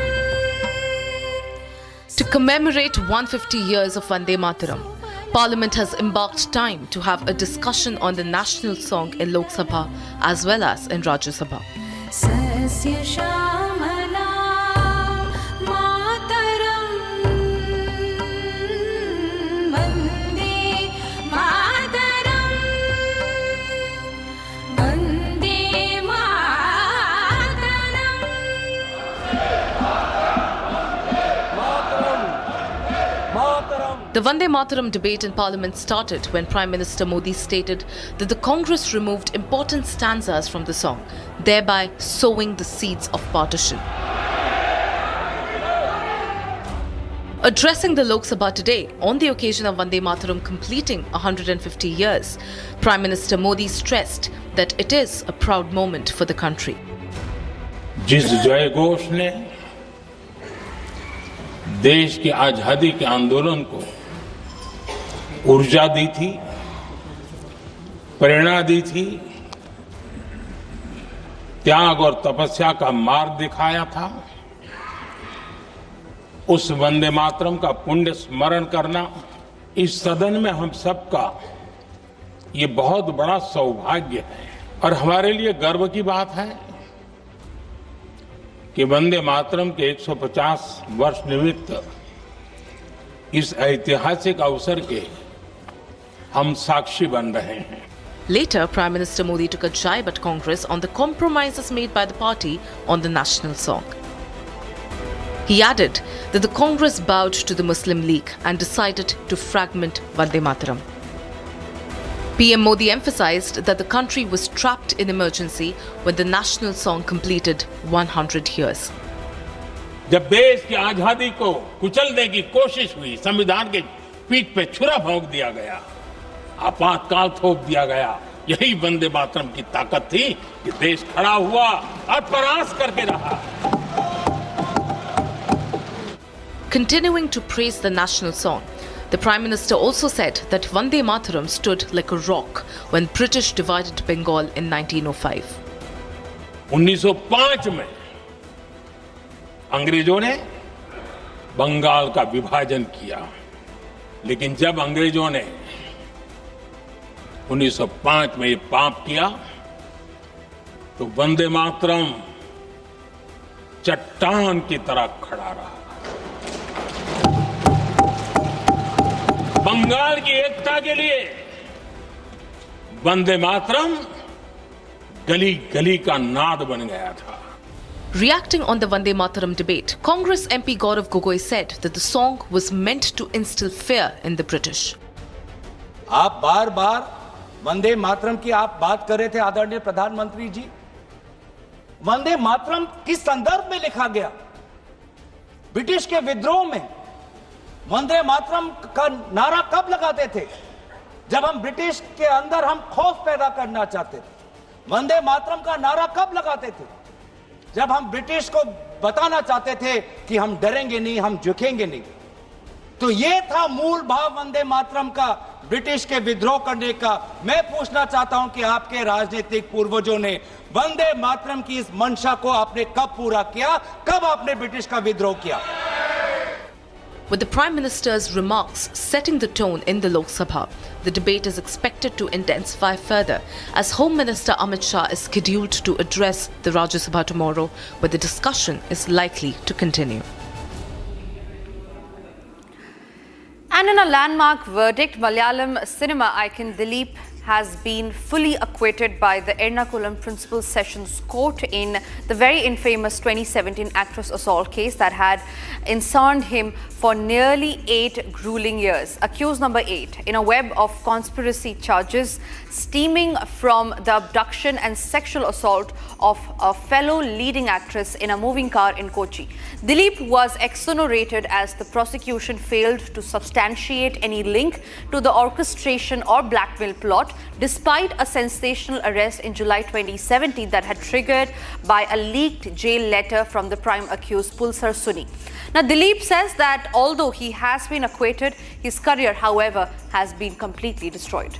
To commemorate 150 years of Vande Mataram, Parliament has embarked time to have a discussion on the national song in Lok Sabha as well as in Rajya Sabha. Sasya Shamala Mataram, Vande Mataram, Vande The Vande Mataram debate in Parliament started when Prime Minister Modi stated that the Congress removed important stanzas from the song, thereby sowing the seeds of partition. Addressing the Lok Sabha today on the occasion of Vande Mataram completing 150 years, Prime Minister Modi stressed that it is a proud moment for the country. जिस जय घोष ने देश की आजादी के आंदोलन को ऊर्जा दी थी, प्रेरणा दी थी, त्याग और तपस्या का मार्ग दिखाया था, उस वंदे मातरम का पुण्य स्मरण करना इस सदन में हम सबका ये बहुत बड़ा सौभाग्य है और हमारे लिए गर्व की बात है कि वंदे मातरम के 150 वर्ष निमित्त इस ऐतिहासिक अवसर के हम साक्षी बन रहे हैं. Later, Prime Minister Moody took a jibe at Congress on the compromises made by the party on the national song. He added that the Congress bowed to the Muslim League and decided to fragment Vande Mataram. PM Modi emphasized that the country was trapped in emergency when the national song completed 100 years. जब देश की आजादी को कुचलने की कोशिश हुई, संविधान के पीठ पे छुरा भोंक दिया गया, आपातकाल थोप दिया गया, यही वंदे मातरम की ताकत थी कि देश खड़ा हुआ और प्रयास करके रहा. Continuing to praise the national song, the Prime Minister also said that Vande Mataram stood like a rock when British divided Bengal in 1905. 1905 में अंग्रेजों ने बंगाल का विभाजन किया, लेकिन जब अंग्रेजों ने 1905 में ये पाप किया तो वंदे मातरम चट्टान की तरह खड़ा रहा. बंगाल की एकता के लिए वंदे मातरम गली गली का नाद बन गया था. Reacting on the Vande Mataram debate, Congress MP Gaurav Gogoi said that the song was meant to instill fear in the British. आप बार बार वंदे मातरम की आप बात कर रहे थे आदरणीय प्रधानमंत्री जी. वंदे मातरम किस संदर्भ में लिखा गया? ब्रिटिश के विद्रोह में वंदे मातरम का नारा कब लगाते थे? जब हम ब्रिटिश के अंदर हम खौफ पैदा करना चाहते थे. वंदे मातरम का नारा कब लगाते थे? जब हम ब्रिटिश को बताना चाहते थे कि हम डरेंगे नहीं, हम झुकेंगे नहीं. तो ये था मूल भाव वंदे मातरम का, ब्रिटिश के विद्रोह करने का. मैं पूछना चाहता हूं कि आपके राजनीतिक पूर्वजों ने वंदे मातरम की इस मंशा को आपने कब पूरा किया? कब आपने ब्रिटिश का विद्रोह किया? With the Prime Minister's remarks setting the tone in the Lok Sabha, the debate is expected to intensify further as Home Minister Amit Shah is scheduled to address the Rajya Sabha tomorrow, where the discussion is likely to continue. And in a landmark verdict, Malayalam cinema icon Dilip has been fully acquitted by the Ernakulam Principal Sessions Court in the very infamous 2017 actress assault case that had ensnared him for nearly 8 grueling years. Accused number 8 in a web of conspiracy charges stemming from the abduction and sexual assault of a fellow leading actress in a moving car in Kochi. Dilip was exonerated as the prosecution failed to substantiate any link to the orchestration or blackmail plot, despite a sensational arrest in July 2017 that had triggered by a leaked jail letter from the prime accused Pulsar Suni. Now, Dilip says that although he has been acquitted, his career, however, has been completely destroyed.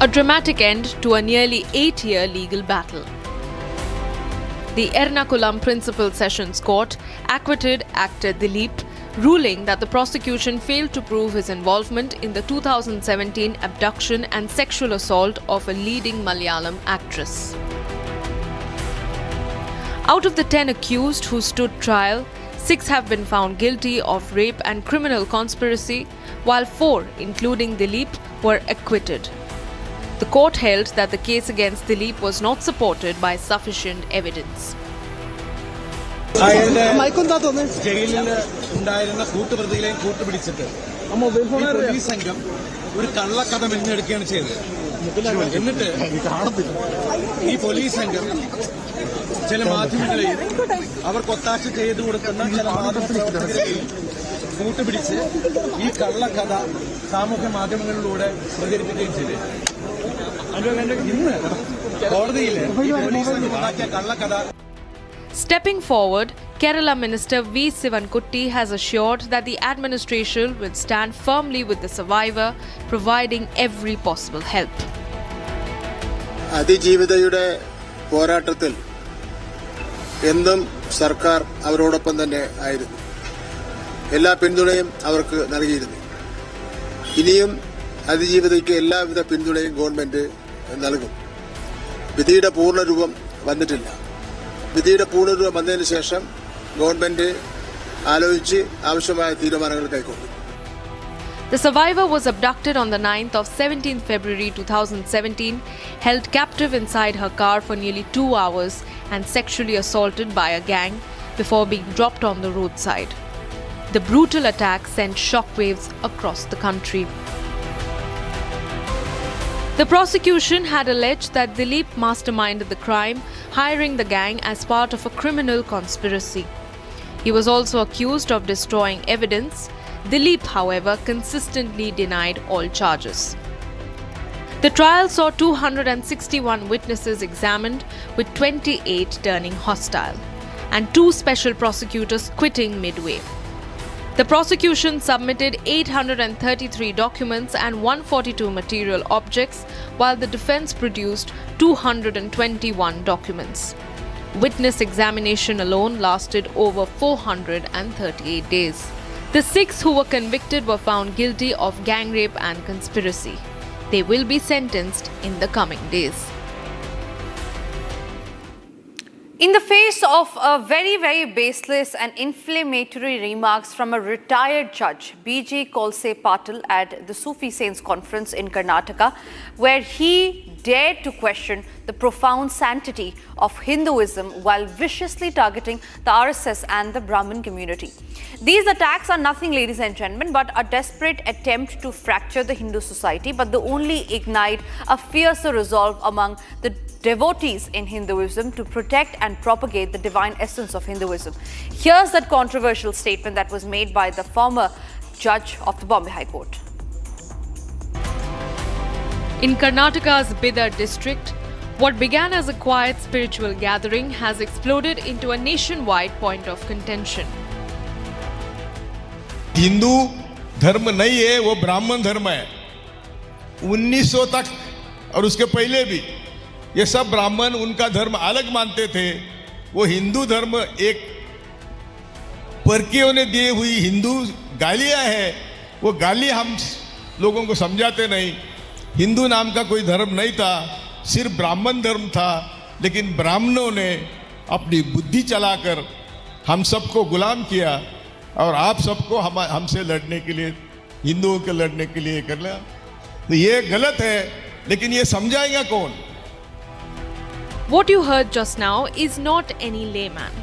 A dramatic end to a nearly 8-year legal battle. The Ernakulam Principal Sessions Court acquitted actor Dilip, ruling that the prosecution failed to prove his involvement in the 2017 abduction and sexual assault of a leading Malayalam actress. Out of the 10 accused who stood trial, 6 have been found guilty of rape and criminal conspiracy, while 4, including Dilip, were acquitted. The court held that the case against Dilip was not supported by sufficient evidence. ജയിലിൽ ഉണ്ടായിരുന്ന കൂട്ടുപ്രതികളെയും കൂട്ടുപിടിച്ചിട്ട് police സംഘം ഒരു കള്ളക്കഥ മെഞ്ഞെടുക്കുകയാണ് ചെയ്തത്. എന്നിട്ട് ഈ police സംഘം ചില മാധ്യമങ്ങളെയും അവർക്ക് ഒത്താശ ചെയ്തു കൊടുക്കുന്ന ചില മാധ്യമപ്രവർത്തകരെയും കൂട്ടുപിടിച്ച് ഈ കള്ളക്കഥ സാമൂഹ്യ മാധ്യമങ്ങളിലൂടെ പ്രചരിപ്പിക്കുകയും ചെയ്തു. ഇന്ന് കോടതിയിൽ പോലീസ് സംഘം ഉണ്ടാക്കിയ കള്ളക്കഥ. Stepping forward, Kerala Minister V. Sivankutty has assured that the administration will stand firmly with the survivor, providing every possible help. അതിജീവിതയുടെ പോരാട്ടത്തിൽ എന്തും സർക്കാർ അവരോടൊപ്പം തന്നെ ആയിരുന്നു. എല്ലാ പിന്തുണയും അവർക്ക് നൽകിയിരുന്നു. ഇനിയും അതിജീവിതയ്ക്ക് എല്ലാവിധ പിന്തുണയും ഗവൺമെന്റ് നൽകും. വിധിയുടെ പൂർണ്ണരൂപം വന്നിട്ടില്ല. വിധിയുടെ പൂർണ്ണരൂപം വന്നതിന് ശേഷം ഗവൺമെന്റ് ആലോചിച്ച് ആവശ്യമായ തീരുമാനങ്ങൾ കൈക്കൊള്ളും. The survivor was abducted on the 9th of 17th February 2017, held captive inside her car for nearly 2 hours and sexually assaulted by a gang before being dropped on the roadside. The brutal attack sent shockwaves across the country. The prosecution had alleged that Dilip masterminded the crime, hiring the gang as part of a criminal conspiracy. He was also accused of destroying evidence. Dilip, however, consistently denied all charges. The trial saw 261 witnesses examined, with 28 turning hostile, and 2 special prosecutors quitting midway. The prosecution submitted 833 documents and 142 material objects, while the defense produced 221 documents. Witness examination alone lasted over 438 days. The 6 who were convicted were found guilty of gang rape and conspiracy. They will be sentenced in the coming days. In the face of a very, very baseless and inflammatory remarks from a retired judge, B.G. Kolse Patil, at the Sufi Saints Conference in Karnataka, where he dared to question the profound sanctity of Hinduism while viciously targeting the RSS and the Brahmin community. These attacks are nothing, ladies and gentlemen, but a desperate attempt to fracture the Hindu society, but they only ignite a fiercer resolve among the devotees in Hinduism to protect and propagate the divine essence of Hinduism. Here's that controversial statement that was made by the former judge of the Bombay High Court. In Karnataka's Bidar district, what began as a quiet spiritual gathering has exploded into a nationwide point of contention. Hindu धर्म नहीं है, वो ब्राह्मण धर्म है. 1900 तक और उसके पहले भी ये सब ब्राह्मण उनका धर्म अलग मानते थे. वो हिंदू धर्म एक परकियों ने दी हुई हिंदू गालियां हैं. वो गाली हम लोगों को समझाते नहीं. हिंदू नाम का कोई धर्म नहीं था, सिर्फ ब्राह्मण धर्म था. लेकिन ब्राह्मणों ने अपनी बुद्धि चलाकर हम सबको गुलाम किया और आप सबको हमसे लड़ने के लिए, हिंदुओं के लड़ने के लिए कर लिया. तो ये गलत है, लेकिन ये समझाएगा कौन? What you heard just now is not any layman.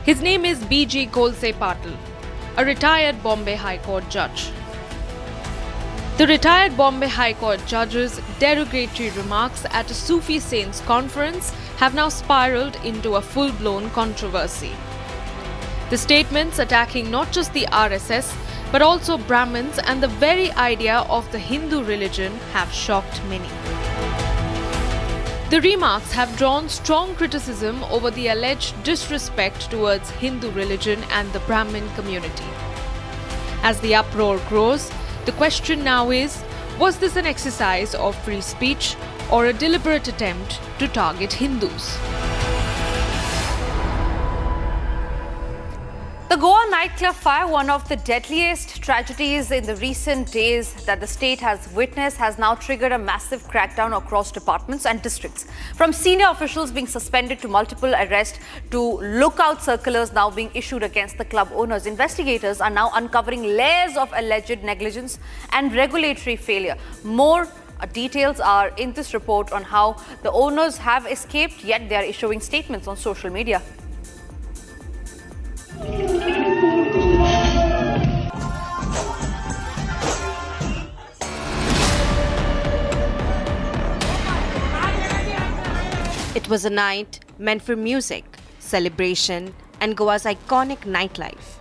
His name is B.G. Kolse Patil, a retired Bombay High Court judge. The retired Bombay High Court judge's derogatory remarks at a Sufi Saints conference have now spiraled into a full-blown controversy. The statements attacking not just the RSS but also Brahmins and the very idea of the Hindu religion have shocked many. The remarks have drawn strong criticism over the alleged disrespect towards Hindu religion and the Brahmin community. As the uproar grows, the question now is, was this an exercise of free speech or a deliberate attempt to target Hindus? The Goa nightclub fire, one of the deadliest tragedies in the recent days that the state has witnessed, has now triggered a massive crackdown across departments and districts. From senior officials being suspended to multiple arrests to lookout circulars now being issued against the club owners, investigators are now uncovering layers of alleged negligence and regulatory failure. More details are in this report on how the owners have escaped, yet they are issuing statements on social media. It was a night meant for music, celebration, and Goa's iconic nightlife.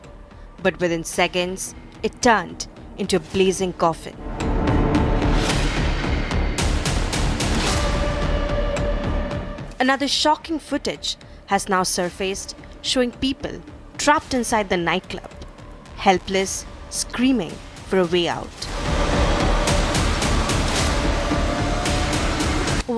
But within seconds, it turned into a blazing coffin. Another shocking footage has now surfaced, showing people trapped inside the nightclub, helpless, screaming for a way out.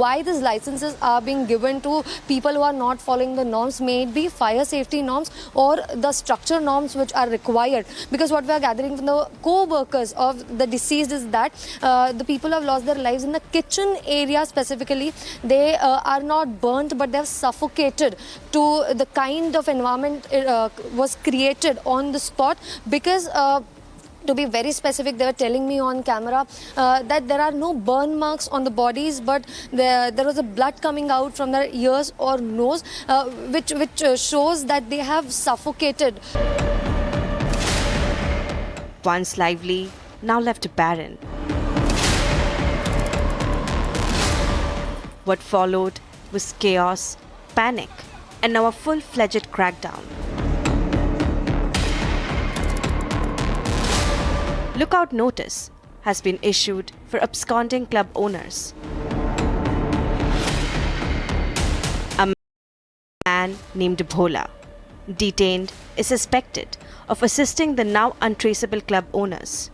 why these licenses are being given to people who are not following the norms, may it be fire safety norms or the structure norms which are required. Because what we are gathering from the co-workers of the deceased is that the people who have lost their lives in the kitchen area specifically, they are not burnt but they have suffocated to the kind of environment was created on the spot. Because to be very specific, they were telling me on camera that there are no burn marks on the bodies, but there was a blood coming out from their ears or nose, which shows that they have suffocated. Once lively, now left barren. What followed was chaos, panic, and now a full-fledged crackdown. Lookout notice has been issued for absconding club owners. A man named Bhola, detained, is suspected of assisting the now untraceable club owners.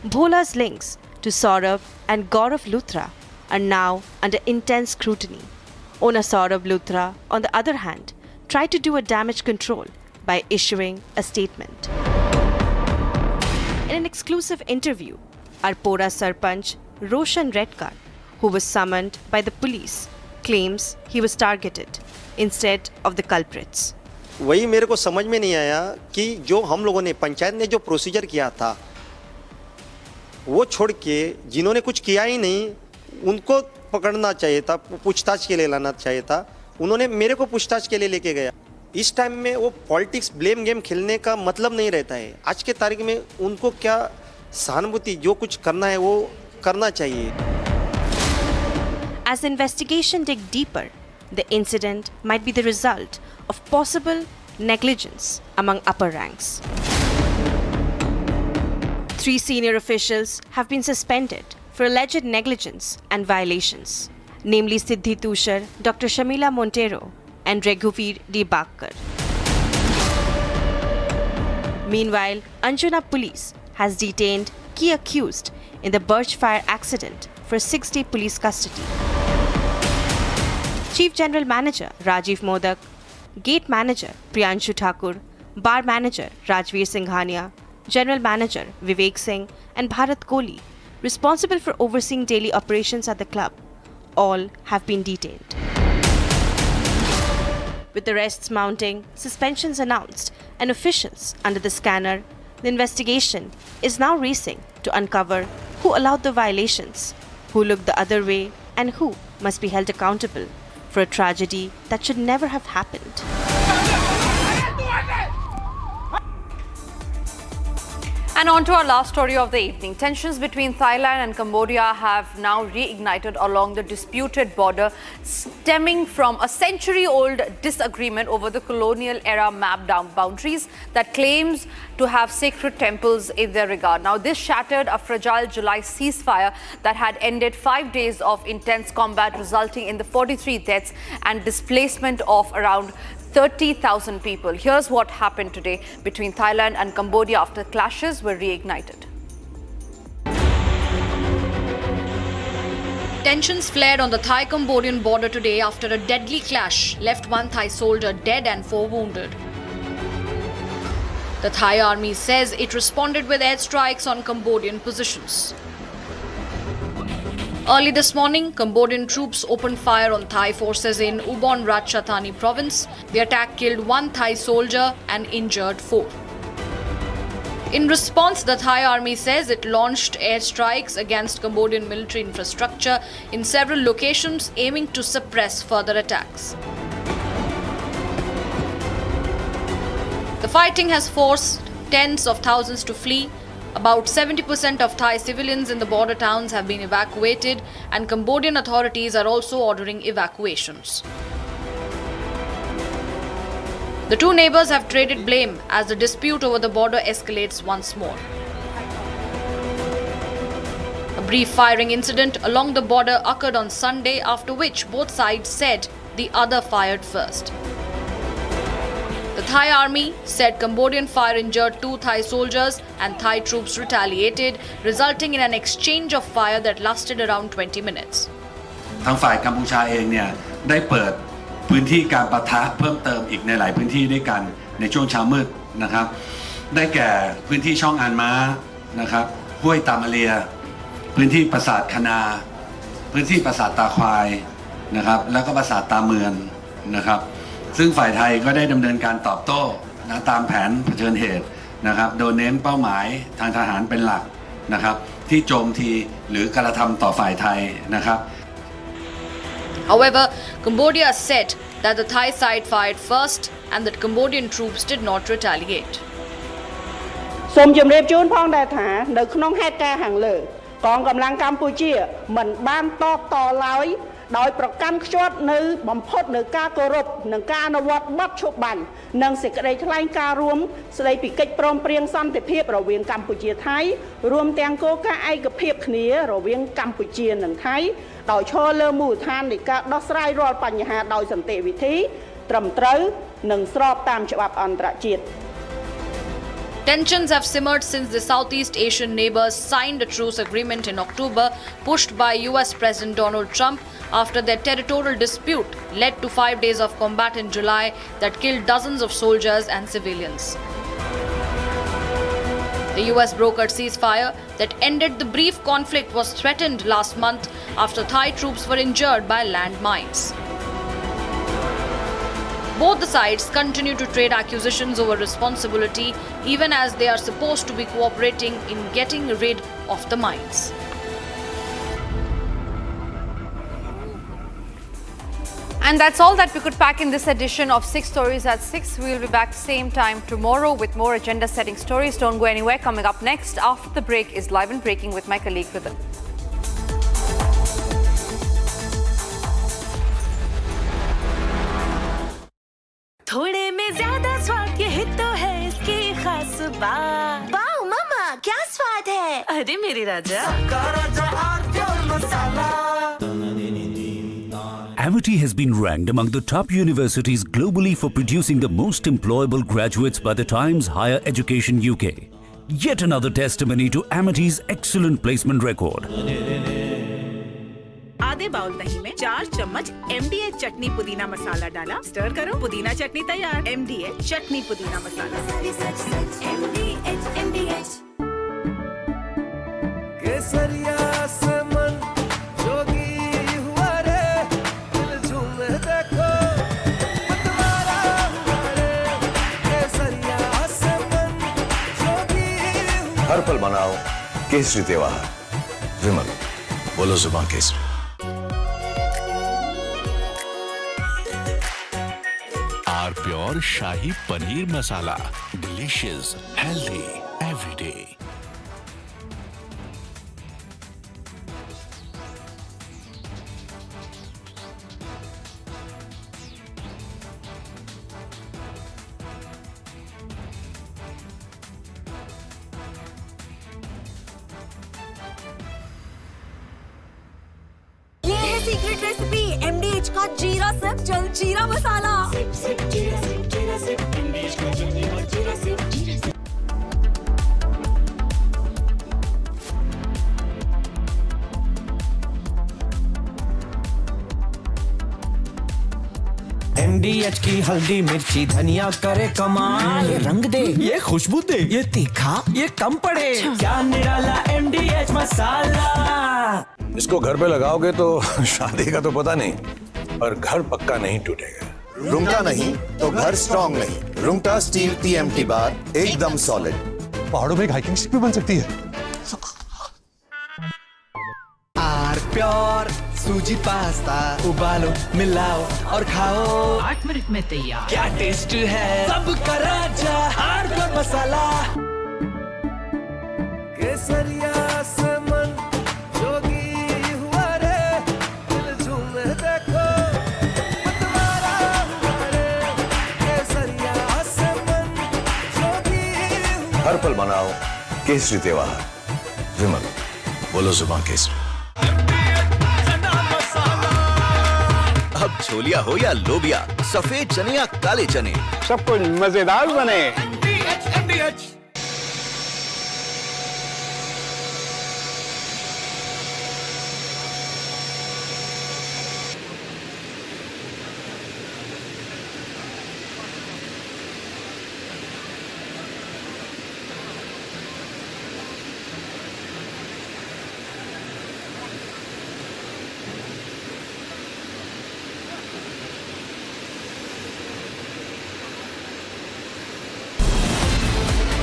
Bhola's links to Saurabh and Gaurav Luthra are now under intense scrutiny. Owner Saurabh Luthra, on the other hand, tried to do a damage control by issuing a statement. In an exclusive interview, Arpora Sarpanch Roshan Redkar, who was summoned by the police, claims he was targeted instead of the culprits. वही मेरे को समझ में नहीं आया कि जो हम लोगों ने पंचायत ने जो प्रोसीजर किया था वो छोड़ के जिन्होंने कुछ किया ही नहीं उनको पकड़ना चाहिए था, पूछताछ के लिए लाना चाहिए था। उन्होंने मेरे को पूछताछ के लिए लेके गया। इस टाइम में वो पॉलिटिक्स ब्लेम गेम खेलने का मतलब नहीं रहता है। आज के तारीख में उनको क्या सहानुभूति जो कुछ करना है वो करना चाहिए। As the investigation dig deeper, the incident might be the result of possible negligence among upper ranks. 3 senior officials have been suspended for alleged negligence and violations, namely Siddhi Tushar, Dr. Shamila Montero, and Raghuveer D. Bakkar. Meanwhile, Anjuna Police has detained key accused in the Birch Fire accident for 6-day police custody. Chief General Manager Rajiv Modak, Gate Manager Priyanshu Thakur, Bar Manager Rajveer Singhania, General Manager Vivek Singh, and Bharat Kohli, responsible for overseeing daily operations at the club, all have been detained. With arrests mounting, suspensions announced, and officials under the scanner, the investigation is now racing to uncover who allowed the violations, who looked the other way, and who must be held accountable for a tragedy that should never have happened. And on to our last story of the evening. Tensions between Thailand and Cambodia have now reignited along the disputed border, stemming from a century-old disagreement over the colonial-era map-down boundaries that claims to have sacred temples in their regard. Now, this shattered a fragile July ceasefire that had ended 5 days of intense combat, resulting in the 43 deaths and displacement of around 30,000 people. Here's what happened today between Thailand and Cambodia after clashes were reignited. Tensions flared on the Thai-Cambodian border today after a deadly clash left 1 Thai soldier dead and 4 wounded. The Thai army says it responded with airstrikes on Cambodian positions. Early this morning, Cambodian troops opened fire on Thai forces in Ubon Ratchathani province. The attack killed 1 Thai soldier and injured 4. In response, the Thai army says it launched airstrikes against Cambodian military infrastructure in several locations, aiming to suppress further attacks. The fighting has forced tens of thousands to flee. About 70% of Thai civilians in the border towns have been evacuated, and Cambodian authorities are also ordering evacuations. The two neighbors have traded blame as the dispute over the border escalates once more. A brief firing incident along the border occurred on Sunday, after which both sides said the other fired first. The Thai army said Cambodian fire injured 2 Thai soldiers and Thai troops retaliated, resulting in an exchange of fire that lasted around 20 minutes. ทางฝ่ายกัมพูชาเองเนี่ยได้เปิดพื้นที่การปะทะเพิ่มเติมอีกในหลายพื้นที่ด้วยกันในช่วงเช้ามืดนะครับได้แก่พื้นที่ช่องอานม้านะครับห้วยตามาเลียพื้นที่ปราสาทคณาพื้นที่ปราสาทตาควายนะครับแล้วก็ปราสาทตาเมืองนะครับซึ่งฝ่ายไทยก็ได้ดำเนินการตอบโต้นะตามแผนเผชิญเหตุนะครับโดยเน้นเป้าหมายทางทหารเป็นหลักนะครับที่โจมตีหรือกระทำต่อฝ่ายไทยนะครับ However, Cambodia said that the Thai side fired first and that Cambodian troops did not retaliate. សូមជម្រាបជូនផងដែរថានៅក្នុងហេតុការណ៍ខាងលើកងកម្លាំងកម្ពុជាមិនបានតបតឡើយដោយប្រកាន់ខ្ជាប់នៅបំផុតនៅការគោរពនិងការអនុវត្តបទឈប់បាញ់និងសេចក្តីថ្លែងការណ៍រួមស្តីពីកិច្ចព្រមព្រៀងសន្តិភាពរវាងកម្ពុជាថៃរួមទាំងគោលការណ៍ឯកភាពគ្នារវាងកម្ពុជានិងថៃដោយឈរលើមូលដ្ឋាននៃការដោះស្រាយរាល់បញ្ហាដោយសន្តិវិធីត្រឹមត្រូវនិងស្របតាមច្បាប់អន្តរជាតិ Tensions have simmered since the Southeast Asian neighbors signed a truce agreement in October, pushed by US President Donald Trump after their territorial dispute led to 5 days of combat in July that killed dozens of soldiers and civilians. The US brokered ceasefire that ended the brief conflict was threatened last month after Thai troops were injured by landmines. Both the sides continue to trade accusations over responsibility, even as they are supposed to be cooperating in getting rid of the mines. And that's all that we could pack in this edition of 6 Stories at 6. We'll be back same time tomorrow with more agenda-setting stories. Don't go anywhere. Coming up next after the break is Live and Breaking with my colleague Dilip. थोड़े में ज्यादा स्वाद यही तो है इसकी खास बात। वाओ मामा क्या स्वाद है? अरे मेरे राजा Amity has been ranked among the top universities globally for producing the most employable graduates by the Times Higher Education UK. Yet another testimony to Amity's excellent placement record. आधे बाउल दही में 4 चम्मच MDH चटनी पुदीना मसाला डाला, stir करो, पुदीना चटनी तैयार। MDH चटनी पुदीना मसाला। केसरिया से मन जोगी हुआ रे, दिल झूमे देखो मतवारा हुआ रे। केसरिया से मन जोगी हुआ। हर पल मनाओ केसरी त्योहार। विमल बोलो जुबान केसरी। R pure shahi paneer masala, delicious, healthy every day. ये है सीक्रेट रेसिपी MDH का जीरा सिप जल जीरा मसाला। सिप सिप जीरा सिप MDH का जल्दी और जीरा सिप MDH की हल्दी मिर्ची धनिया करे कमाल। ये रंग दे, ये खुशबू दे, ये तीखा, ये कम पड़े। क्या निराला MDH मसाला। इसको घर पे लगाओगे तो शादी का तो पता नहीं, पर घर पक्का नहीं टूटेगा। रुंगटा नहीं तो घर स्ट्रॉन्ग नहीं। रुंगटा स्टील TMT बार एकदम सॉलिड। पहाड़ों में एक हाइकिंग स्टिक भी बन सकती है। आर प्योर सूजी पास्ता उबालो मिलाओ और खाओ 8 मिनट में तैयार। क्या टेस्ट है सबका राजा आर प्योर मसाला। केसरिया से मन जोगी हुआ रे, दिल झूमे देखो मतवारा हुआ रे। केसरिया से मन जोगी हुआ। हर पल मनाओ केसरी त्योहार। विमल बोलो जुबान केसरी। अब छोलिया हो या लोबिया, सफेद चने या काले चने, सब कुछ मजेदार बने। MDH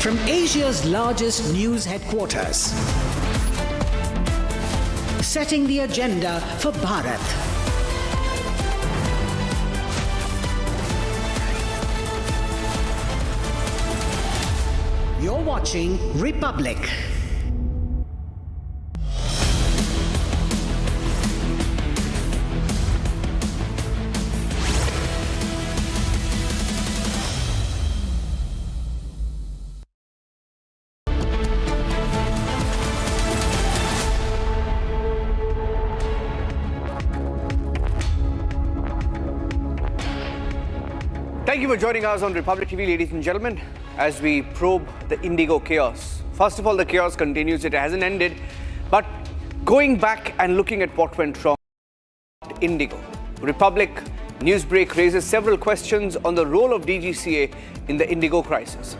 From Asia's largest news headquarters. Setting the agenda for Bharat. You're watching Republic. Thank you for joining us on Republic TV, ladies and gentlemen, as we probe the Indigo chaos. First of all, the chaos continues. It hasn't ended. But going back and looking at what went wrong at Indigo, Republic Newsbreak raises several questions on the role of DGCA in the Indigo crisis.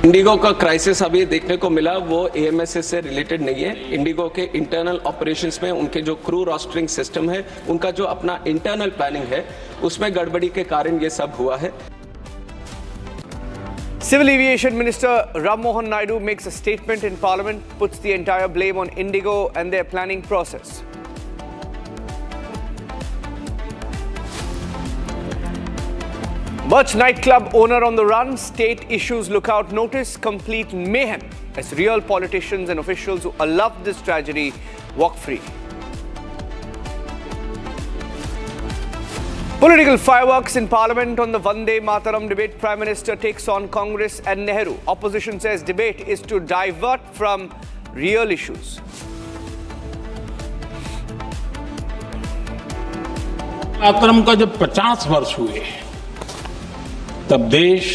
Indigo का crisis अभी देखने को मिला वो AMSS से related नहीं है। Indigo के इंटरनल ऑपरेशंस में उनके जो क्रू रोस्टरिंग सिस्टम है, उनका जो अपना इंटरनल प्लानिंग है, उसमें गड़बड़ी के कारण ये सब हुआ है। Civil Aviation Minister Mohan Naidu makes a statement in Parliament, puts the entire blame on Indigo and their planning process. Birch nightclub owner on the run, state issues lookout notice, complete mayhem as real politicians and officials who allowed this tragedy walk free. Political fireworks in Parliament on the Vande Mataram debate. Prime Minister takes on Congress and Nehru. Opposition says debate is to divert from real issues. मातरम का जब 50 वर्ष हुए तब देश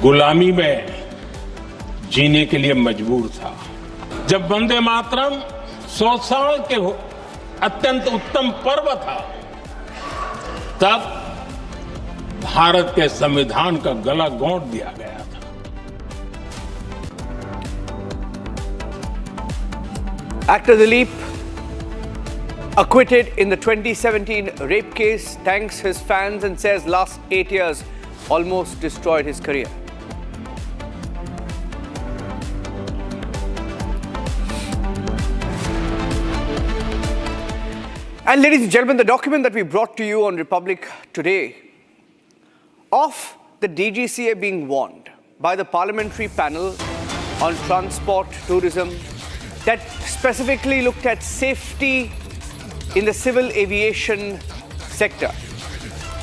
गुलामी में जीने के लिए मजबूर था। जब वंदे मातरम 100 साल के अत्यंत उत्तम पर्व था, तब भारत के संविधान का गला घोंट दिया गया था। Actor Dilip acquitted in the 2017 rape case, thanks his fans and says last 8 years almost destroyed his career. And ladies and gentlemen, the document that we brought to you on Republic today of the DGCA being warned by the parliamentary panel on transport tourism that specifically looked at safety in the civil aviation sector.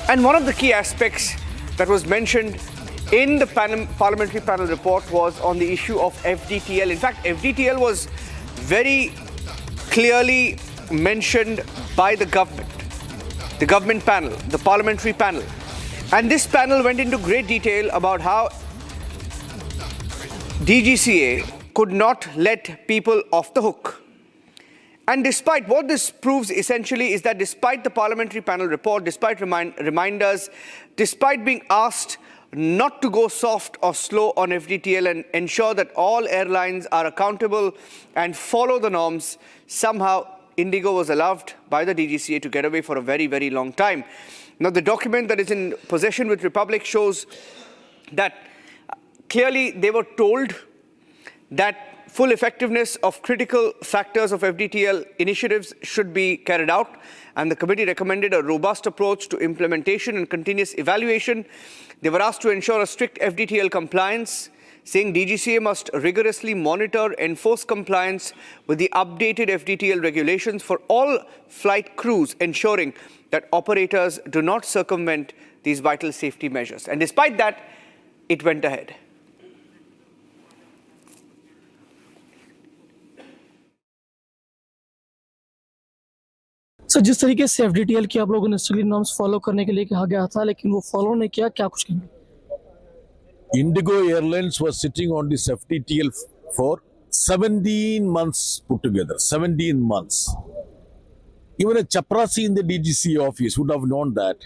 And one of the key aspects that was mentioned in the parliamentary panel report was on the issue of FDTL. In fact, FDTL was very clearly mentioned by the government panel, the parliamentary panel. And this panel went into great detail about how DGCA could not let people off the hook. And despite what this proves essentially is that despite the parliamentary panel report, despite reminders, despite being asked not to go soft or slow on FDTL and ensure that all airlines are accountable and follow the norms, somehow Indigo was allowed by the DGCA to get away for a very, very long time. Now, the document that is in possession with Republic shows that clearly they were told that full effectiveness of critical factors of FDTL initiatives should be carried out, and the committee recommended a robust approach to implementation and continuous evaluation. They were asked to ensure a strict FDTL compliance, saying DGCA must rigorously monitor, enforce compliance with the updated FDTL regulations for all flight crews, ensuring that operators do not circumvent these vital safety measures. And despite that, it went ahead. Sir, जिस तरीके से FDTL की आप लोगों ने strict norms follow करने के लिए कहा गया था, लेकिन वो फॉलो नहीं किया, क्या कुछ कहेंगे? Indigo Airlines was sitting on this FDTL for 17 months put together. 17 months. Even a chaprasi in the DGCA office would have known that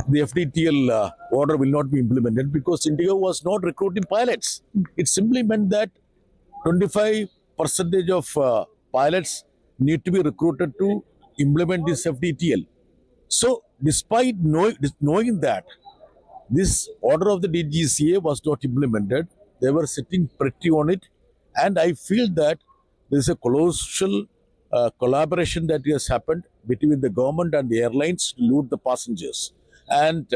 the FDTL order will not be implemented because Indigo was not recruiting pilots. It simply meant that 25% of pilots need to be recruited to implement this FDTL. So, despite knowing that, This order of the DGCA was not implemented. They were sitting pretty on it. And I feel that there is a colossal collaboration that has happened between the government and the airlines to loot the passengers. And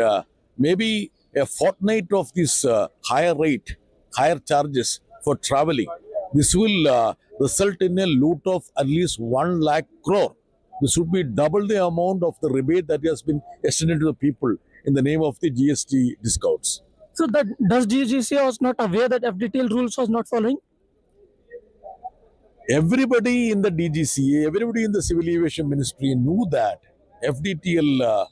maybe a fortnight of this higher charges for traveling, this will result in a loot of at least 1 lakh crore. This would be double the amount of the rebate that has been extended to the people in the name of the GST discounts. So that does DGCA was not aware that FDTL rules was not following? Everybody in the DGCA, everybody in the Civil Aviation Ministry knew that FDTL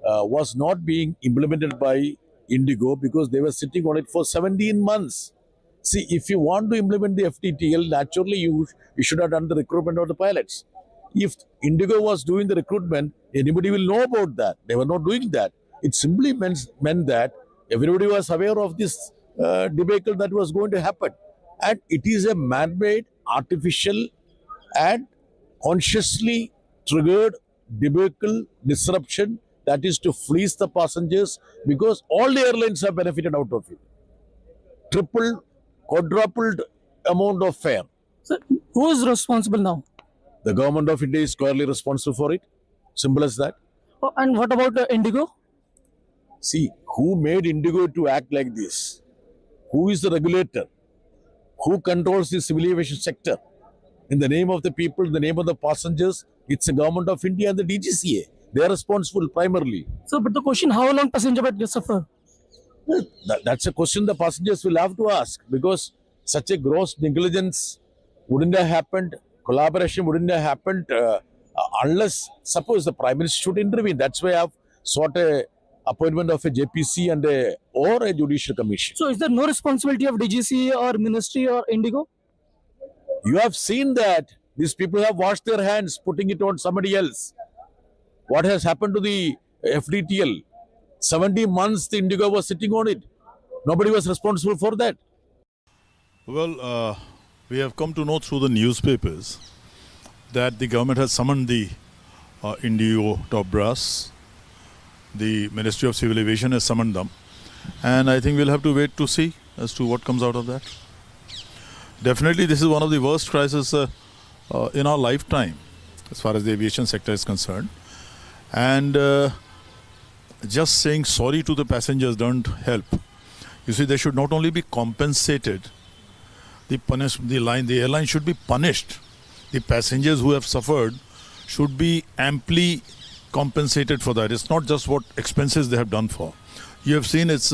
was not being implemented by Indigo because they were sitting on it for 17 months. See, if you want to implement the FDTL, naturally you should have done the recruitment of the pilots. If Indigo was doing the recruitment, anybody will know about that. They were not doing that. It simply meant that everybody was aware of this debacle that was going to happen. And it is a man-made, artificial and consciously triggered debacle, disruption that is to fleece the passengers because all the airlines have benefited out of it. Tripled, quadrupled amount of fare. So who is responsible now? The government of India is squarely responsible for it. Simple as that. Oh, and what about Indigo? See, who made Indigo to act like this? Who is the regulator? Who controls the civil aviation sector? In the name of the people, in the name of the passengers, it's the government of India and the DGCA. They are responsible primarily. So, but the question, how long passenger will suffer? Well, that's a question the passengers will have to ask because such a gross negligence wouldn't have happened, collaboration wouldn't have happened unless, suppose the Prime Minister should intervene. That's why I've sought a appointment of a JPC and or a judicial commission. So is there no responsibility of DGCA or ministry or Indigo? You have seen that these people have washed their hands, putting it on somebody else. What has happened to the FDTL? 70 months the Indigo was sitting on it. Nobody was responsible for that. Well, we have come to know through the newspapers that the government has summoned the Indigo top brass. The Ministry of Civil Aviation has summoned them. And I think we'll have to wait to see as to what comes out of that. Definitely, this is one of the worst crises in our lifetime as far as the aviation sector is concerned. And just saying sorry to the passengers don't help. You see, they should not only be compensated, the airline should be punished. The passengers who have suffered should be amply compensated for that. It's not just what expenses they have done for. You have seen it's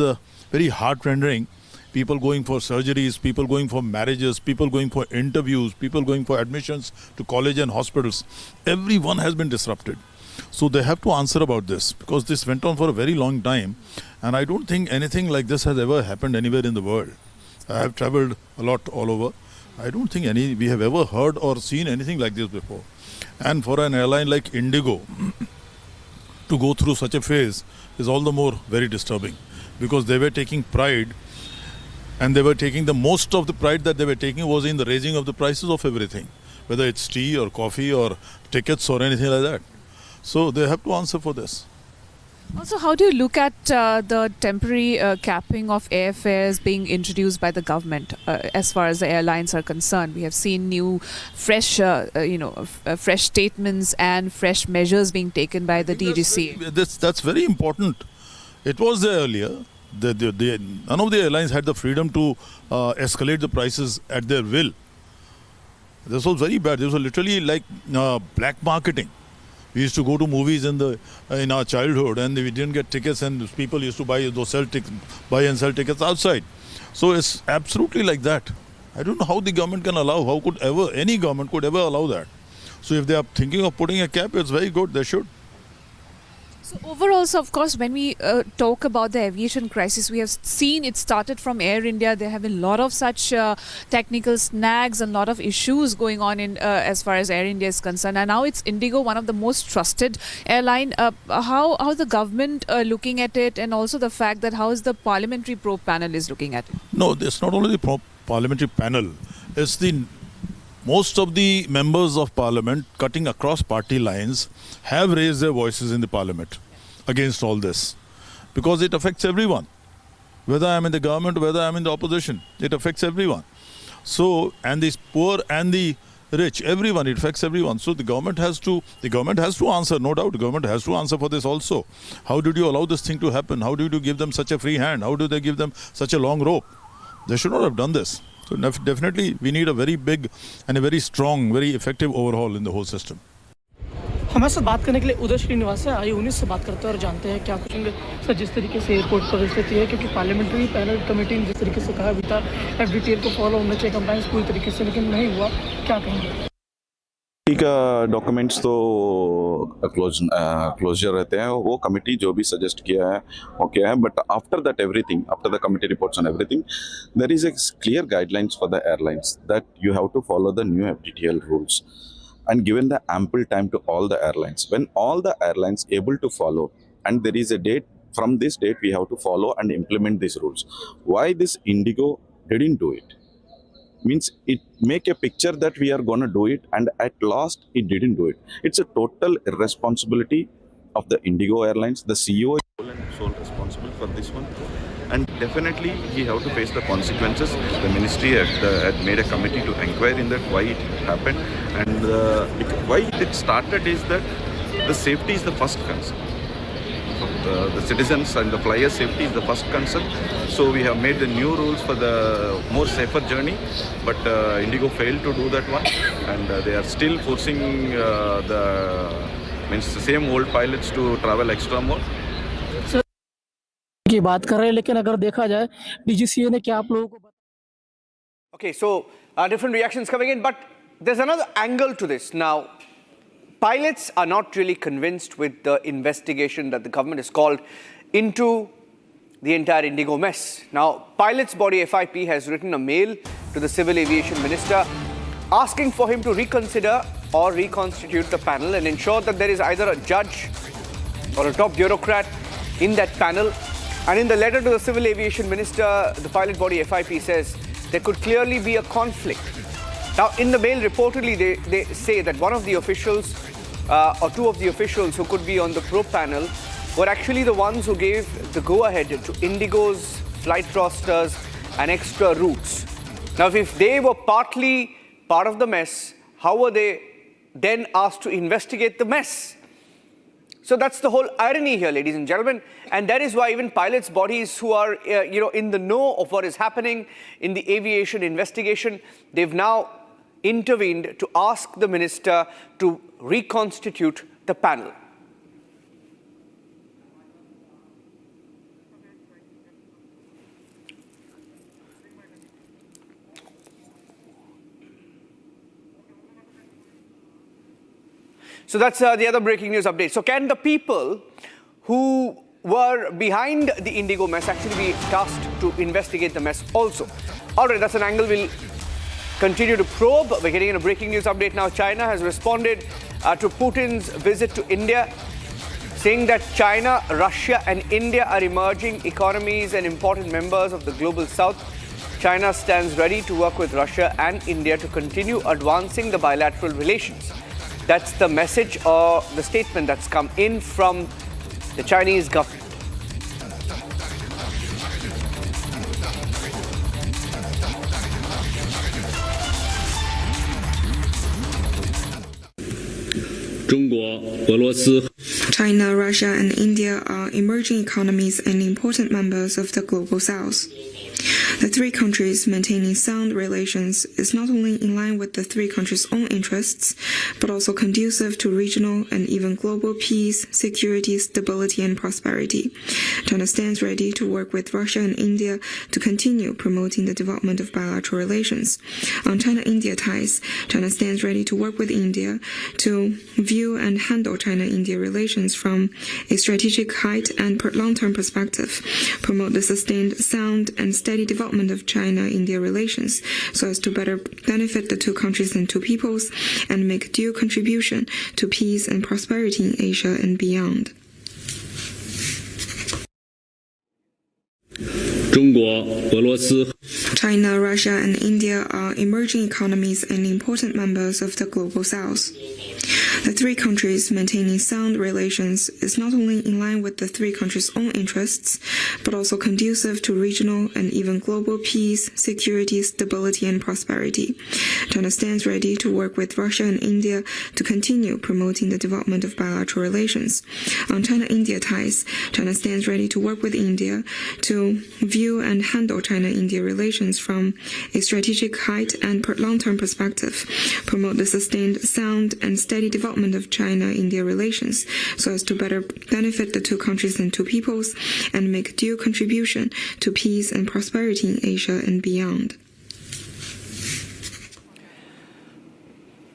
very heart-rending. People going for surgeries, people going for marriages, people going for interviews, people going for admissions to college and hospitals. Everyone has been disrupted. So they have to answer about this because this went on for a very long time. And I don't think anything like this has ever happened anywhere in the world. I have traveled a lot all over. I don't think we have ever heard or seen anything like this before. And for an airline like Indigo to go through such a phase is all the more very disturbing because they were taking pride, and they were taking the most of the pride that they were taking was in the raising of the prices of everything, whether it's tea or coffee or tickets or anything like that. So they have to answer for this. Also, how do you look at the temporary capping of airfares being introduced by the government as far as the airlines are concerned? We have seen new, fresh, fresh statements and fresh measures being taken by the DGCA. That's very important. It was there earlier. None of the airlines had the freedom to escalate the prices at their will. This was very bad. This was literally like black marketing. We used to go to movies in our childhood, and we didn't get tickets, and people used to buy and sell tickets outside. So it's absolutely like that. I don't know how the government can allow. How could any government could ever allow that? So if they are thinking of putting a cap, it's very good. They should. So overall, so of course, when we talk about the aviation crisis, we have seen it started from Air India. There have been a lot of such technical snags and a lot of issues going on in as far as Air India is concerned. And now it's Indigo, one of the most trusted airline. How the government looking at it, and also the fact that how is the parliamentary probe panel is looking at it? No, it's not only the parliamentary panel. It's most of the members of parliament, cutting across party lines, have raised their voices in the parliament against all this. because it affects everyone. Whether I'm in the government, whether I'm in the opposition, it affects everyone. So, and the poor and the rich, everyone, it affects everyone. So the government has to answer, no doubt. The government has to answer for this also. How did you allow this thing to happen? How did you give them such a free hand? How do they give them such a long rope? They should not have done this. So definitely we need a very big and a very strong, very effective overhaul in the whole system. हमारे साथ बात करने के लिए उदय श्रीनिवास है, आई 19 से बात करते हैं और जानते हैं क्या कुछ सर जिस तरीके से एयरपोर्ट पर स्थिति है, क्योंकि पार्लियामेंट्री पैनल कमेटी ने जिस तरीके से कहा भी था एफडीटीएल को फॉलो होना चाहिए कंप्लायंस पूरी तरीके से, लेकिन नहीं हुआ, क्या कहेंगे? ठीक है, डॉक्यूमेंट्स तो क्लोजर रहते हैं, वो कमेटी जो भी सजेस्ट किया है वो किया है, but after that everything, after the committee reports on everything, there is a clear guidelines for the airlines that you have to follow the new FDTL rules and given the ample time to all the airlines. When all the airlines able to follow, and there is a date, from this date we have to follow and implement these rules. Why this Indigo didn't do it? Means it make a picture that we are going to do it, and at last it didn't do it. It's a total irresponsibility of the Indigo Airlines. The CEO is sole responsible for this one. And definitely he have to face the consequences. The ministry had made a committee to inquire in that why it happened, and why it started is that the safety is the first concern. The citizens and the flyers' safety is the first concern. So we have made the new rules for the more safer journey, but Indigo failed to do that one, and they are still forcing the same old pilots to travel extra more. की बात कर रहे हैं, लेकिन अगर देखा जाए DGCA ने क्या आप लोगों को Okay, so different reactions coming in, but there's another angle to this. Now, pilots are not really convinced with the investigation that the government has called into the entire Indigo mess. Now, pilots' body FIP has written a mail to the Civil Aviation Minister asking for him to reconsider or reconstitute the panel and ensure that there is either a judge or a top bureaucrat in that panel. And in the letter to the Civil Aviation Minister, the pilot body FIP says there could clearly be a conflict. Now, in the mail, reportedly, they say that one of the officials or two of the officials who could be on the probe panel were actually the ones who gave the go-ahead to Indigo's flight rosters and extra routes. Now, if they were partly part of the mess, how were they then asked to investigate the mess? So that's the whole irony here, ladies and gentlemen. And that is why even pilots' bodies who are in the know of what is happening in the aviation investigation, they've now intervened to ask the minister to reconstitute the panel. So that's the other breaking news update. So can the people who were behind the Indigo mess actually be tasked to investigate the mess also? All right, that's an angle we'll continue to probe. We're getting in a breaking news update now. China has responded to Putin's visit to India, saying that China, Russia and India are emerging economies and important members of the global south. China stands ready to work with Russia and India to continue advancing the bilateral relations. That's the message or the statement that's come in from the Chinese government. China, Russia, and India are emerging economies and important members of the global south. The three countries maintaining sound relations is not only in line with the three countries' own interests, but also conducive to regional and even global peace, security, stability, and prosperity. China stands ready to work with Russia and India to continue promoting the development of bilateral relations. On China-India ties, China stands ready to work with India to view and handle China-India relations from a strategic height and long-term perspective, promote the sustained, sound, and steady development of China-India relations so as to better benefit the two countries and two peoples and make due contribution to peace and prosperity in Asia and beyond. China, Russia, and India are emerging economies and important members of the global south. The three countries maintaining sound relations is not only in line with the three countries' own interests, but also conducive to regional and even global peace, security, stability, and prosperity. China stands ready to work with Russia and India to continue promoting the development of bilateral relations. On China-India ties, China stands ready to work with India to view and handle China-India relations from a strategic height and long-term perspective, promote the sustained, sound, and steady development of China-India relations so as to better benefit the two countries and two peoples and make due contribution to peace and prosperity in Asia and beyond.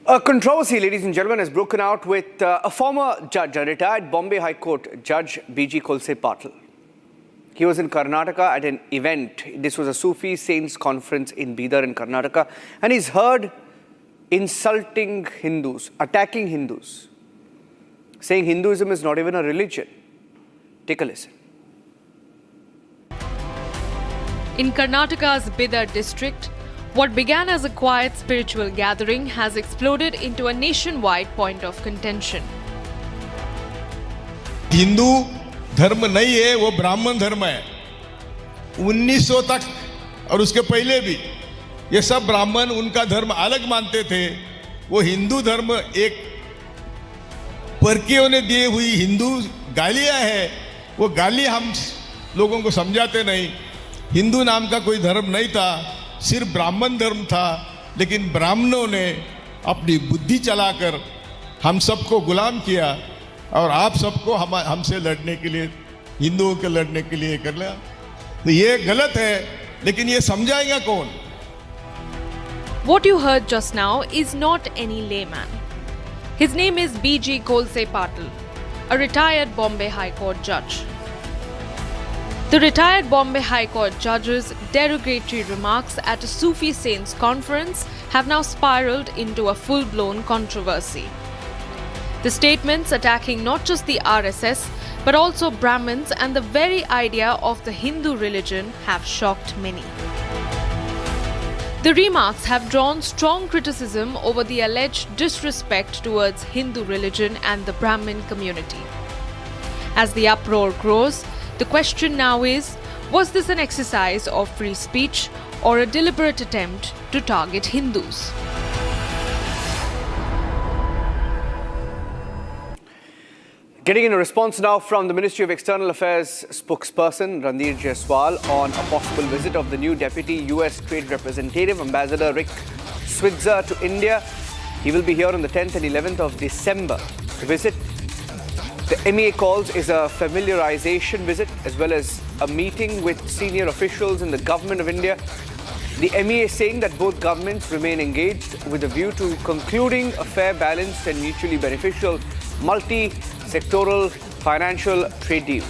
A controversy, ladies and gentlemen, has broken out with a former judge, a retired Bombay High Court Judge B.G. Kolse Patil. He was in Karnataka at an event. This was a Sufi saints conference in Bidar in Karnataka. And he's heard insulting Hindus, attacking Hindus, saying Hinduism is not even a religion. Take a listen. In Karnataka's Bidar district, what began as a quiet spiritual gathering has exploded into a nationwide point of contention. Hindu धर्म नहीं है, वो ब्राह्मण धर्म है। 1900 तक और उसके पहले भी ये सब ब्राह्मण उनका धर्म अलग मानते थे। वो हिंदू धर्म एक परकियों ने दी हुई हिंदू गालियां है, वो गाली हम लोगों को समझाते नहीं। हिंदू नाम का कोई धर्म नहीं था, सिर्फ ब्राह्मण धर्म था, लेकिन ब्राह्मणों ने अपनी बुद्धि चलाकर हम सबको गुलाम किया और आप सबको हमसे लड़ने के लिए, हिंदुओं के लड़ने के लिए कर लिया। तो ये गलत है, लेकिन ये समझाएगा कौन? What you heard just now is not any layman. His name is B.G. Kolse Patil, a retired Bombay High Court judge. The retired Bombay High Court judge's derogatory remarks at a Sufi saints conference have now spiraled into a full-blown controversy. The statements attacking not just the RSS but also Brahmins and the very idea of the Hindu religion have shocked many. The remarks have drawn strong criticism over the alleged disrespect towards Hindu religion and the Brahmin community. As the uproar grows, the question now is, was this an exercise of free speech or a deliberate attempt to target Hindus? Getting in a response now from the Ministry of External Affairs spokesperson Randir Jaiswal on a possible visit of the new Deputy US Trade Representative, Ambassador Rick Switzer, to India. He will be here on the 10th and 11th of December. The visit, the MEA calls, is a familiarization visit as well as a meeting with senior officials in the Government of India. The MEA is saying that both governments remain engaged with a view to concluding a fair, balanced and mutually beneficial multi-sectoral financial trade deal.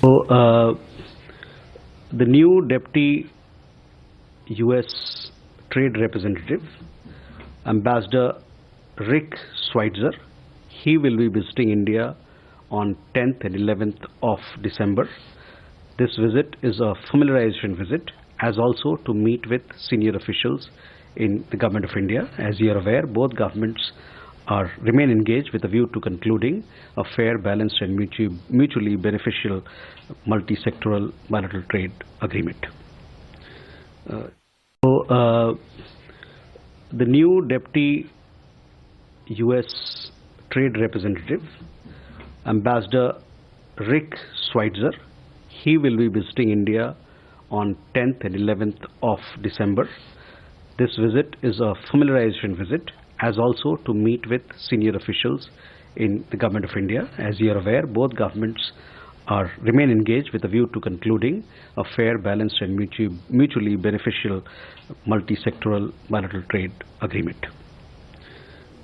So, the new Deputy US Trade Representative, Ambassador Rick Switzer, he will be visiting India on 10th and 11th of December. This visit is a familiarization visit, as also to meet with senior officials in the Government of India. As you are aware, both governments remain engaged with a view to concluding a fair, balanced and mutually beneficial multi-sectoral bilateral trade agreement. The new Deputy US Trade Representative, Ambassador Rick Switzer, he will be visiting India on 10th and 11th of December. This visit is a familiarization visit, as also to meet with senior officials in the Government of India. As you are aware, both governments remain engaged with a view to concluding a fair, balanced and mutually beneficial multi-sectoral bilateral trade agreement.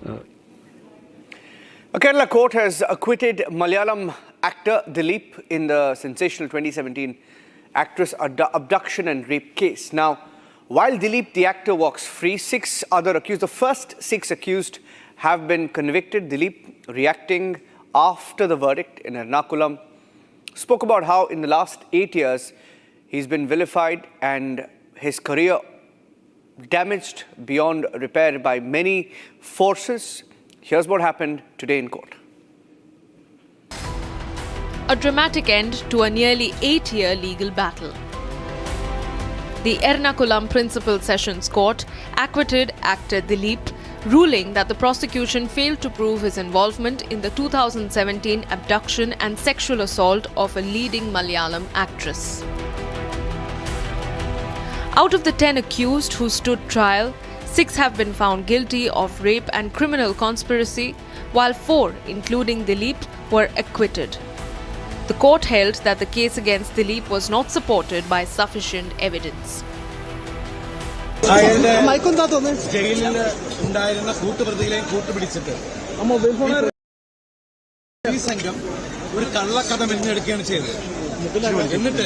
A Kerala court has acquitted Malayalam actor Dilip in the sensational 2017 actress abduction and rape case. Now, while Dilip, the actor, walks free, the first six accused have been convicted. Dilip, reacting after the verdict in Ernakulam, spoke about how in the last 8 years he's been vilified and his career damaged beyond repair by many forces. Here's what happened today in court. A dramatic end to a nearly 8-year legal battle. The Ernakulam Principal Sessions Court acquitted actor Dilip, ruling that the prosecution failed to prove his involvement in the 2017 abduction and sexual assault of a leading Malayalam actress. Out of the 10 accused who stood trial, 6 have been found guilty of rape and criminal conspiracy, while 4, including Dilip, were acquitted. The court held that the case against Dilip was not supported by sufficient evidence. ജയിലിൽ ഉണ്ടായിരുന്ന കൂട്ടുപ്രതികളെയും കൂട്ടുപിടിച്ചിട്ട് ഈ സംഘം ഒരു കള്ളക്കഥ മെഞ്ഞെടുക്കുകയാണ് ചെയ്തത്. എന്നിട്ട്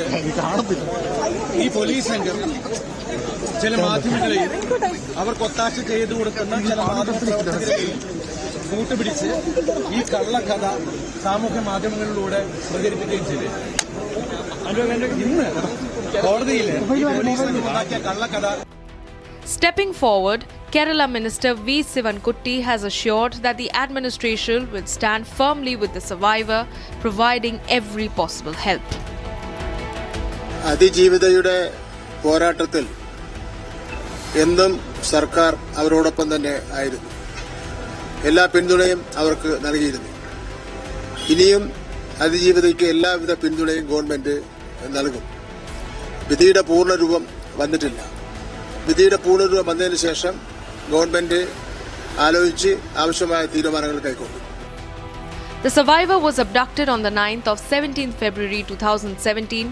ഈ police സംഘം ചില മാധ്യമങ്ങളെയും അവർക്ക് ഒത്താശ ചെയ്തു കൊടുക്കുന്ന ചില മാധ്യമപ്രവർത്തകരെയും കൂട്ടുപിടിച്ച് ഈ കള്ളക്കഥ സാമൂഹ്യ മാധ്യമങ്ങളിലൂടെ പ്രചരിപ്പിക്കുകയും ചെയ്തു. ഇന്ന് കോടതിയിൽ പോലീസ് സംഘം ഉണ്ടാക്കിയ കള്ളക്കഥ. Stepping forward, Kerala Minister V. Sivankutty has assured that the administration will stand firmly with the survivor, providing every possible help. അതിജീവിതയുടെ പോരാട്ടത്തിൽ എന്നും സർക്കാർ അവരോടൊപ്പം തന്നെ ആയിരുന്നു. എല്ലാ പിന്തുണയും അവർക്ക് നൽകിയിരുന്നു. ഇനിയും അതിജീവിതയ്ക്ക് എല്ലാവിധ പിന്തുണയും ഗവൺമെന്റ് നൽകും. വിധിയുടെ പൂർണ്ണരൂപം വന്നിട്ടില്ല. വിധിയുടെ പൂർണ്ണരൂപം വന്നതിന് ശേഷം ഗവൺമെന്റ് ആലോചിച്ച് ആവശ്യമായ തീരുമാനങ്ങൾ കൈക്കൊള്ളും. The survivor was abducted on the 9th of 17th February 2017,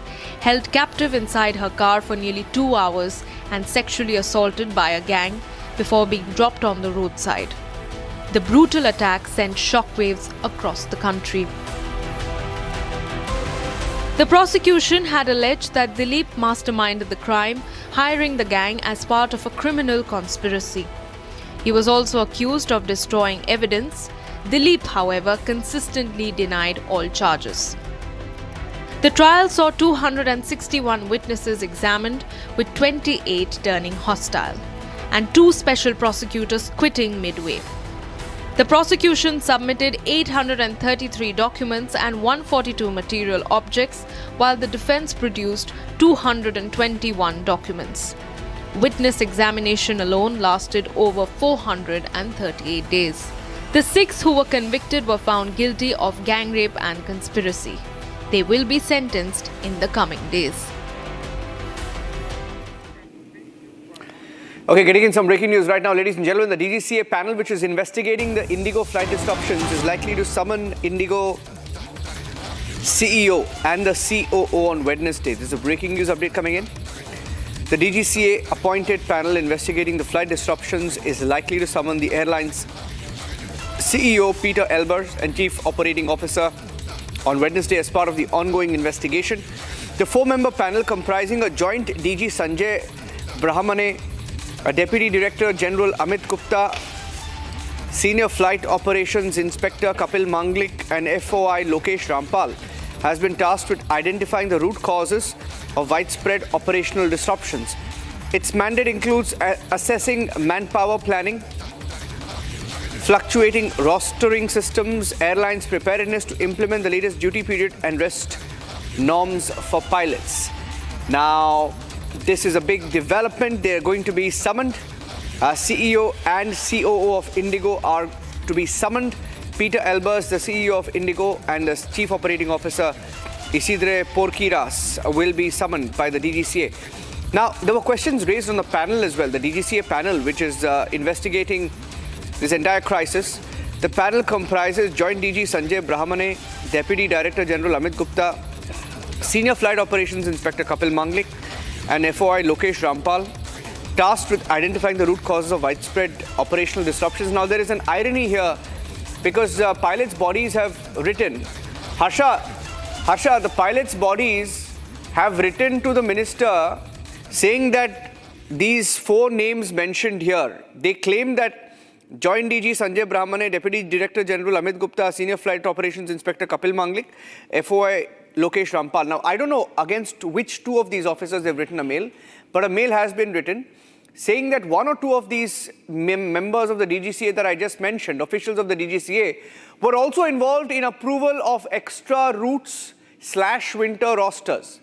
held captive inside her car for nearly 2 hours and sexually assaulted by a gang before being dropped on the roadside. The brutal attack sent shockwaves across the country. The prosecution had alleged that Dilip masterminded the crime, hiring the gang as part of a criminal conspiracy. He was also accused of destroying evidence. Dilip, however, consistently denied all charges. The trial saw 261 witnesses examined, with 28 turning hostile, and 2 special prosecutors quitting midway. The prosecution submitted 833 documents and 142 material objects, while the defense produced 221 documents. Witness examination alone lasted over 438 days. The 6 who were convicted were found guilty of gang rape and conspiracy. They will be sentenced in the coming days. Okay, getting in some breaking news right now, ladies and gentlemen. The DGCA panel, which is investigating the Indigo flight disruptions, is likely to summon Indigo CEO and the COO on Wednesday. This is a breaking news update coming in. The DGCA appointed panel investigating the flight disruptions is likely to summon the airline's CEO Peter Elbers and Chief Operating Officer on Wednesday as part of the ongoing investigation. The 4-member panel, comprising a joint DG Sanjay Brahmane, a Deputy Director General Amit Gupta, Senior Flight Operations Inspector Kapil Manglik and FOI Lokesh Rampal, has been tasked with identifying the root causes of widespread operational disruptions. Its mandate includes assessing manpower planning, fluctuating rostering systems, airlines' preparedness to implement the latest duty period and rest norms for pilots. Now, this is a big development. They're going to be summoned. CEO and COO of Indigo are to be summoned. Peter Elbers, the CEO of Indigo, and the Chief Operating Officer Isidre Porquiras will be summoned by the DGCA. Now, there were questions raised on the panel as well, the DGCA panel, which is investigating this entire crisis. The panel comprises Joint DG Sanjay Brahmane, Deputy Director General Amit Gupta, Senior Flight Operations Inspector Kapil Manglik, and FOI Lokesh Rampal, tasked with identifying the root causes of widespread operational disruptions. Now, there is an irony here because pilots' bodies have written, Harsha, the pilots' bodies have written to the minister saying that these 4 names mentioned here, they claim that Joint DG Sanjay Brahmane, Deputy Director General Amit Gupta, Senior Flight Operations Inspector Kapil Manglik, FOI Lokesh Rampal. Now, I don't know against which 2 of these officers they've written a mail, but a mail has been written saying that one or two of these members of the DGCA that I just mentioned, officials of the DGCA, were also involved in approval of extra routes/winter rosters.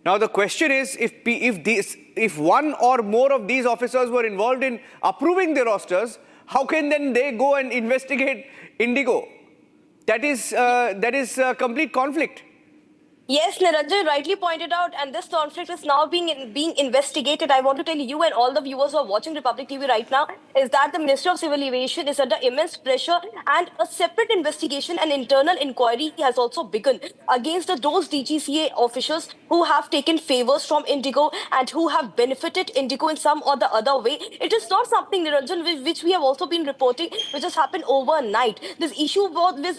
Now the question is, if one or more of these officers were involved in approving the rosters, how can then they go and investigate Indigo? That is a complete conflict. Yes, Niranjan rightly pointed out, and this conflict is now being investigated. I want to tell you and all the viewers who are watching Republic TV right now is that the Ministry of Civil Aviation is under immense pressure, and a separate investigation and internal inquiry has also begun against those DGCA officials who have taken favors from Indigo and who have benefited Indigo in some or the other way. It is not something, Niranjan, which we have also been reporting, which has happened overnight. This issue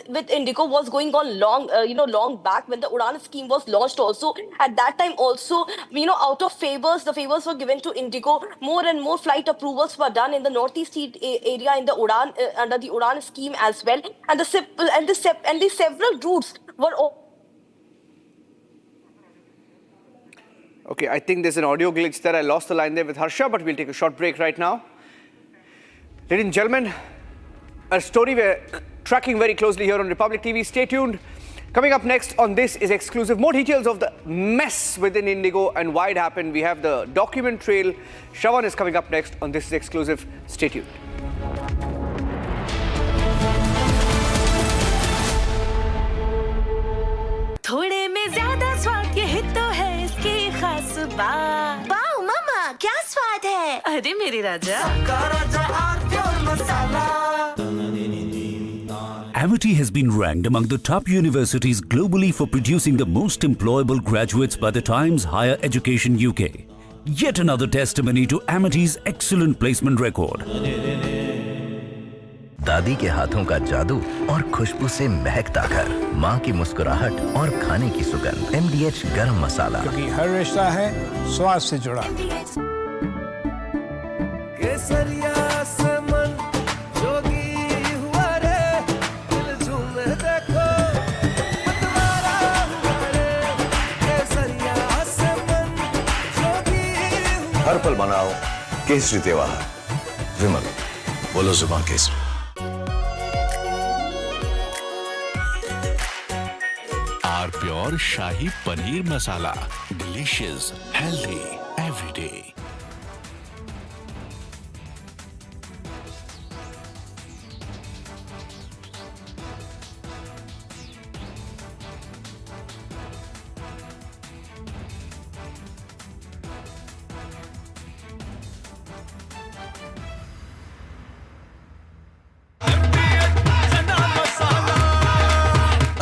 with Indigo was going on long back when the Udan scheme was launched also. At that time also, out of favors, the favors were given to Indigo. More and more flight approvals were done in the northeast area in the Udan, under the Udan scheme as well. And the several routes were... Okay, I think there's an audio glitch there. I lost the line there with Harsha, but we'll take a short break right now. Ladies and gentlemen, a story we're tracking very closely here on Republic TV. Stay tuned. Coming up next on This Is Exclusive, more details of the mess within Indigo and why it happened. We have the document trail. Shravan is coming up next on This Is Exclusive. Stay tuned. थोड़े में ज्यादा स्वाद ये तो है इसकी खास बात। वाओ मामा, क्या स्वाद है? अरे मेरे राजा, Amity has been ranked among the top universities globally for producing the most employable graduates by the Times Higher Education UK. Yet another testimony to Amity's excellent placement record. दादी के हाथों का जादू और खुशबू से महकता घर, माँ की मुस्कुराहट और खाने की सुगंध। MDH गरम मसाला, क्योंकि हर रिश्ता है स्वाद से जुड़ा। केसरिया से मन जोगी हुआ रे, दिल झूमे देखो मतवारा हुआ रे। केसरिया से मन जोगी हुआ। हर पल मनाओ केसरी त्योहार। विमल, बोलो जुबान Kesari. Pure shahi paneer masala, delicious, healthy every day.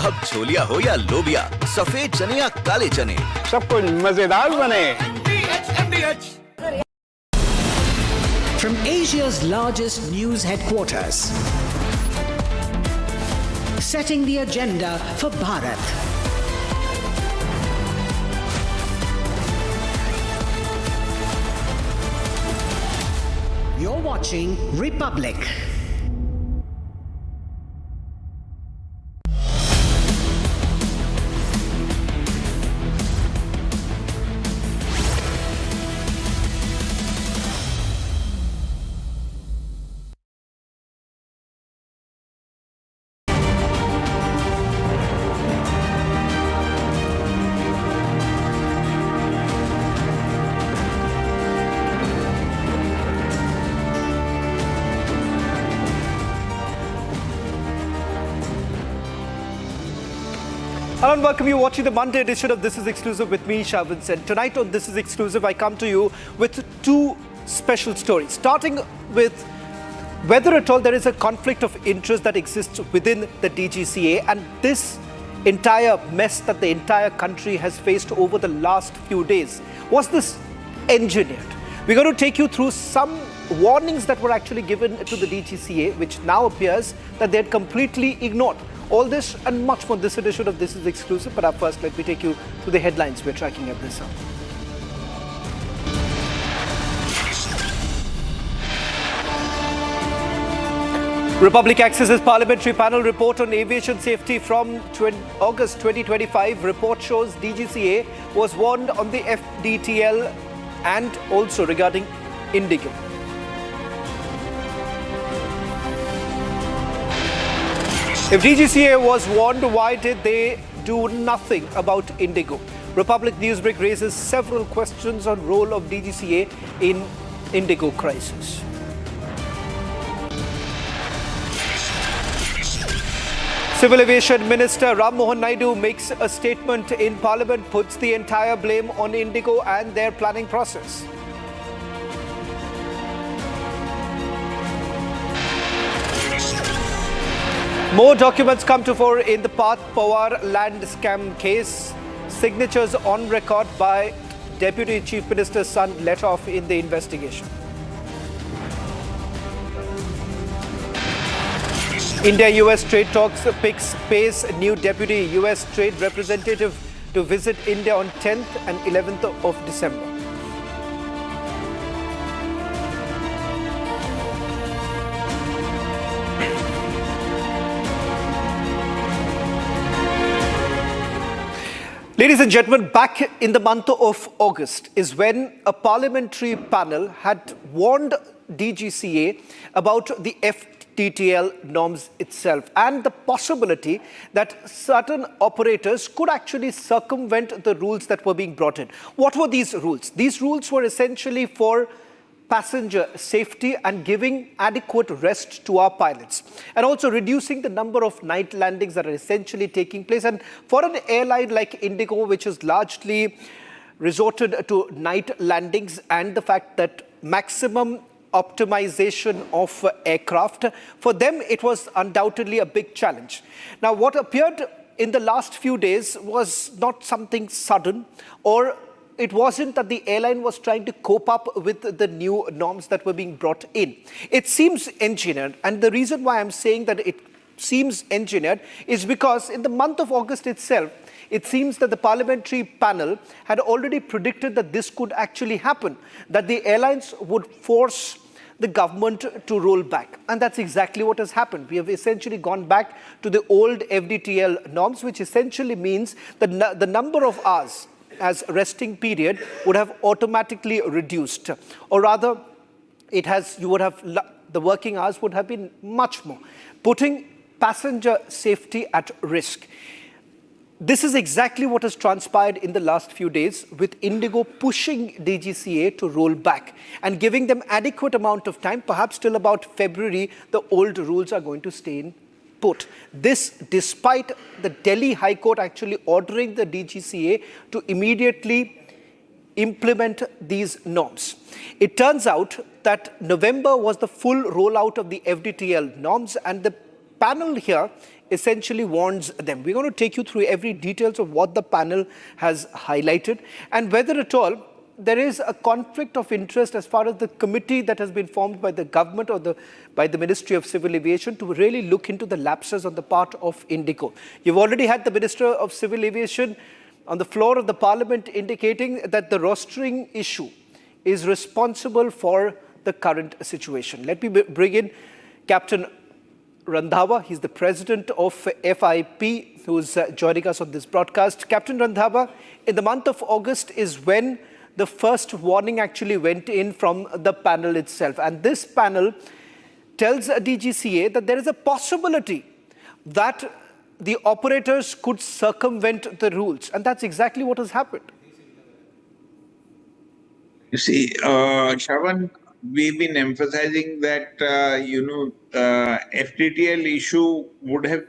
अब छोलिया हो या लोबिया, सफेद चने या काले चने, सब कुछ मजेदार बने। From Asia's largest news headquarters, setting the agenda for Bharat. You're watching Republic. Hello and welcome you watching the Monday edition of This Is Exclusive with me, Shavin Sen. Tonight on This Is Exclusive, I come to you with two special stories. Starting with whether at all there is a conflict of interest that exists within the DGCA and this entire mess that the entire country has faced over the last few days. Was this engineered? We're going to take you through some warnings that were actually given to the DGCA, which now appears that they had completely ignored. All this and much more this edition of This Is Exclusive. But up first, let me take you to the headlines we're tracking at this hour. Republic accesses Parliamentary Panel report on aviation safety from August 2025. Report shows DGCA was warned on the FDTL and also regarding Indigo. If DGCA was warned, why did they do nothing about Indigo? Republic Newsbreak raises several questions on role of DGCA in Indigo crisis. Civil Aviation Minister Mohan Naidu makes a statement in Parliament, puts the entire blame on Indigo and their planning process. More documents come to fore in the Path Pawar land scam case. Signatures on record by Deputy Chief Minister's son let off in the investigation. India-US trade talks picks pace. New Deputy US Trade Representative to visit India on 10th and 11th of December. Ladies and gentlemen, back in the month of August is when a parliamentary panel had warned DGCA about the FTTL norms itself and the possibility that certain operators could actually circumvent the rules that were being brought in. What were these rules? These rules were essentially for passenger safety and giving adequate rest to our pilots, and also reducing the number of night landings that are essentially taking place. And for an airline like Indigo, which is largely resorted to night landings, and the fact that maximum optimization of aircraft, for them it was undoubtedly a big challenge. Now, what appeared in the last few days was not something sudden, or it wasn't that the airline was trying to cope up with the new norms that were being brought in. It seems engineered, and the reason why I'm saying that it seems engineered is because in the month of August itself, it seems that the parliamentary panel had already predicted that this could actually happen, that the airlines would force the government to roll back. And that's exactly what has happened. We have essentially gone back to the old FDTL norms, which essentially means that the number of hours as resting period would have automatically reduced, or rather the working hours would have been much more, putting passenger safety at risk. This is exactly what has transpired in the last few days, with Indigo pushing DGCA to roll back and giving them adequate amount of time. Perhaps till about February, the old rules are going to stay in put. This despite the Delhi High Court actually ordering the DGCA to immediately implement these norms. It turns out that November was the full rollout of the FDTL norms, and the panel here essentially warns them. We're going to take you through every details of what the panel has highlighted and whether at all there is a conflict of interest as far as the committee that has been formed by the government or by the Ministry of Civil Aviation to really look into the lapses on the part of Indigo. You've already had the Minister of Civil Aviation on the floor of the Parliament indicating that the rostering issue is responsible for the current situation. Let me bring in Captain Randhawa. He's the president of FIP, who's joining us on this broadcast. Captain Randhawa, in the month of August is when the first warning actually went in from the panel itself. And this panel tells DGCA that there is a possibility that the operators could circumvent the rules. And that's exactly what has happened. You see, Shravan, we've been emphasizing that, FTTL issue would have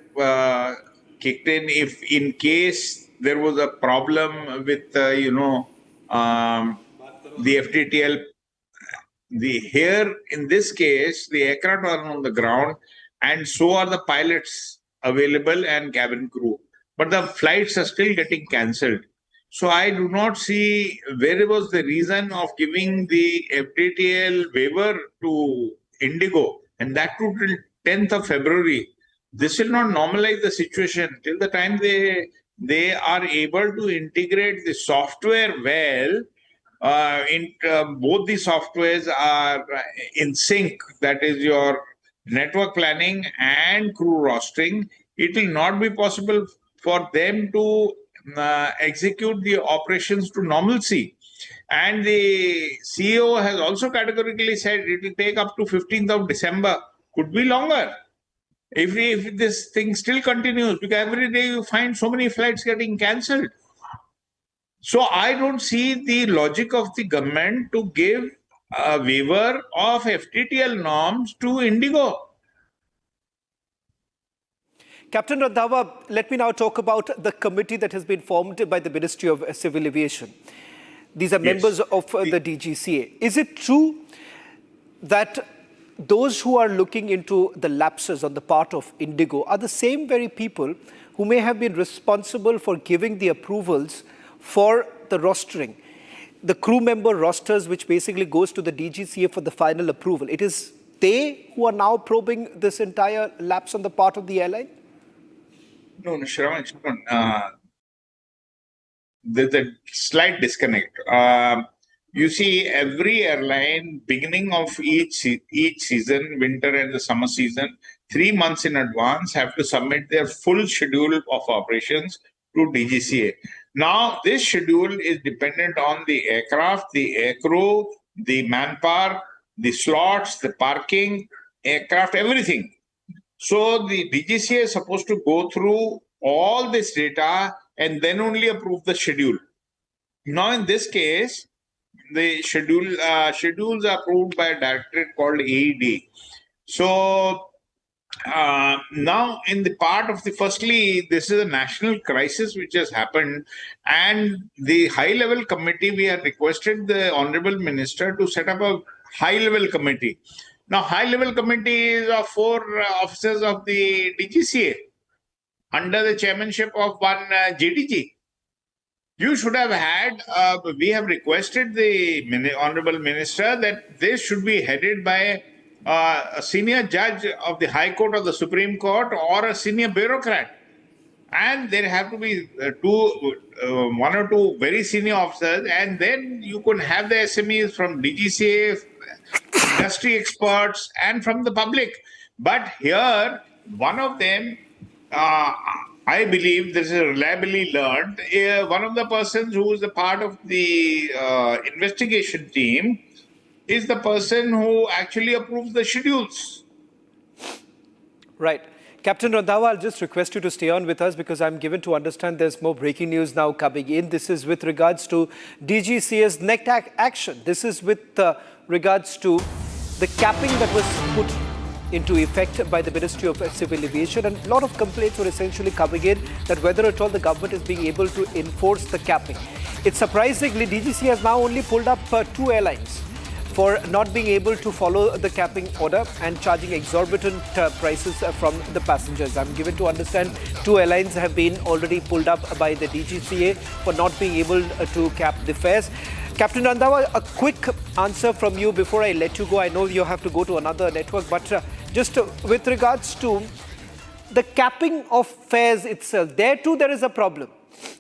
kicked in if in case there was a problem with, the FTTL. Here, in this case, the aircraft are on the ground and so are the pilots available and cabin crew. But the flights are still getting cancelled. So I do not see where was the reason of giving the FTTL waiver to Indigo, and that too till 10th of February. This will not normalize the situation till the time they are able to integrate the software well. Both the softwares are in sync, that is your network planning and crew rostering. It will not be possible for them to execute the operations to normalcy. And the CEO has also categorically said it will take up to 15th of December, could be longer. If this thing still continues, because every day you find so many flights getting cancelled. So I don't see the logic of the government to give a waiver of FTTL norms to Indigo. Captain Randhawa, let me now talk about the committee that has been formed by the Ministry of Civil Aviation. These are members of the DGCA. Is it true that those who are looking into the lapses on the part of Indigo are the same very people who may have been responsible for giving the approvals for the rostering, the crew member rosters, which basically goes to the DGCA for the final approval? It is they who are now probing this entire lapse on the part of the airline? No, Shravan, there's a slight disconnect. You see, every airline, beginning of each season, winter and the summer season, 3 months in advance, have to submit their full schedule of operations to DGCA. Now, this schedule is dependent on the aircraft, the aircrew, the manpower, the slots, the parking, aircraft, everything. So the DGCA is supposed to go through all this data and then only approve the schedule. Now, in this case, the schedules are approved by a directorate called AED. So now, in the part of firstly, this is a national crisis which has happened, and the high-level committee, we have requested the Honorable Minister to set up a high-level committee. Now, high-level committee is of 4 officers of the DGCA under the chairmanship of one JDG. You should have had, we have requested the Honorable Minister that this should be headed by a senior judge of the High Court or the Supreme Court or a senior bureaucrat. And there have to be 1 or 2 very senior officers, and then you could have the SMEs from DGCA, industry experts, and from the public. But here, one of them, I believe this is reliably learned, one of the persons who is a part of the investigation team is the person who actually approves the schedules. Right. Captain Randhawa, I'll just request you to stay on with us because I'm given to understand there's more breaking news now coming in. This is with regards to DGCA's next action. This is with regards to the capping that was put into effect by the Ministry of Civil Aviation, and a lot of complaints were essentially coming in that whether at all the government is being able to enforce the capping. It's surprisingly, DGCA has now only pulled up 2 airlines for not being able to follow the capping order and charging exorbitant prices from the passengers. I'm given to understand 2 airlines have been already pulled up by the DGCA for not being able to cap the fares. Captain Randhawa, a quick answer from you before I let you go. I know you have to go to another network, but just with regards to the capping of fares itself, there too there is a problem.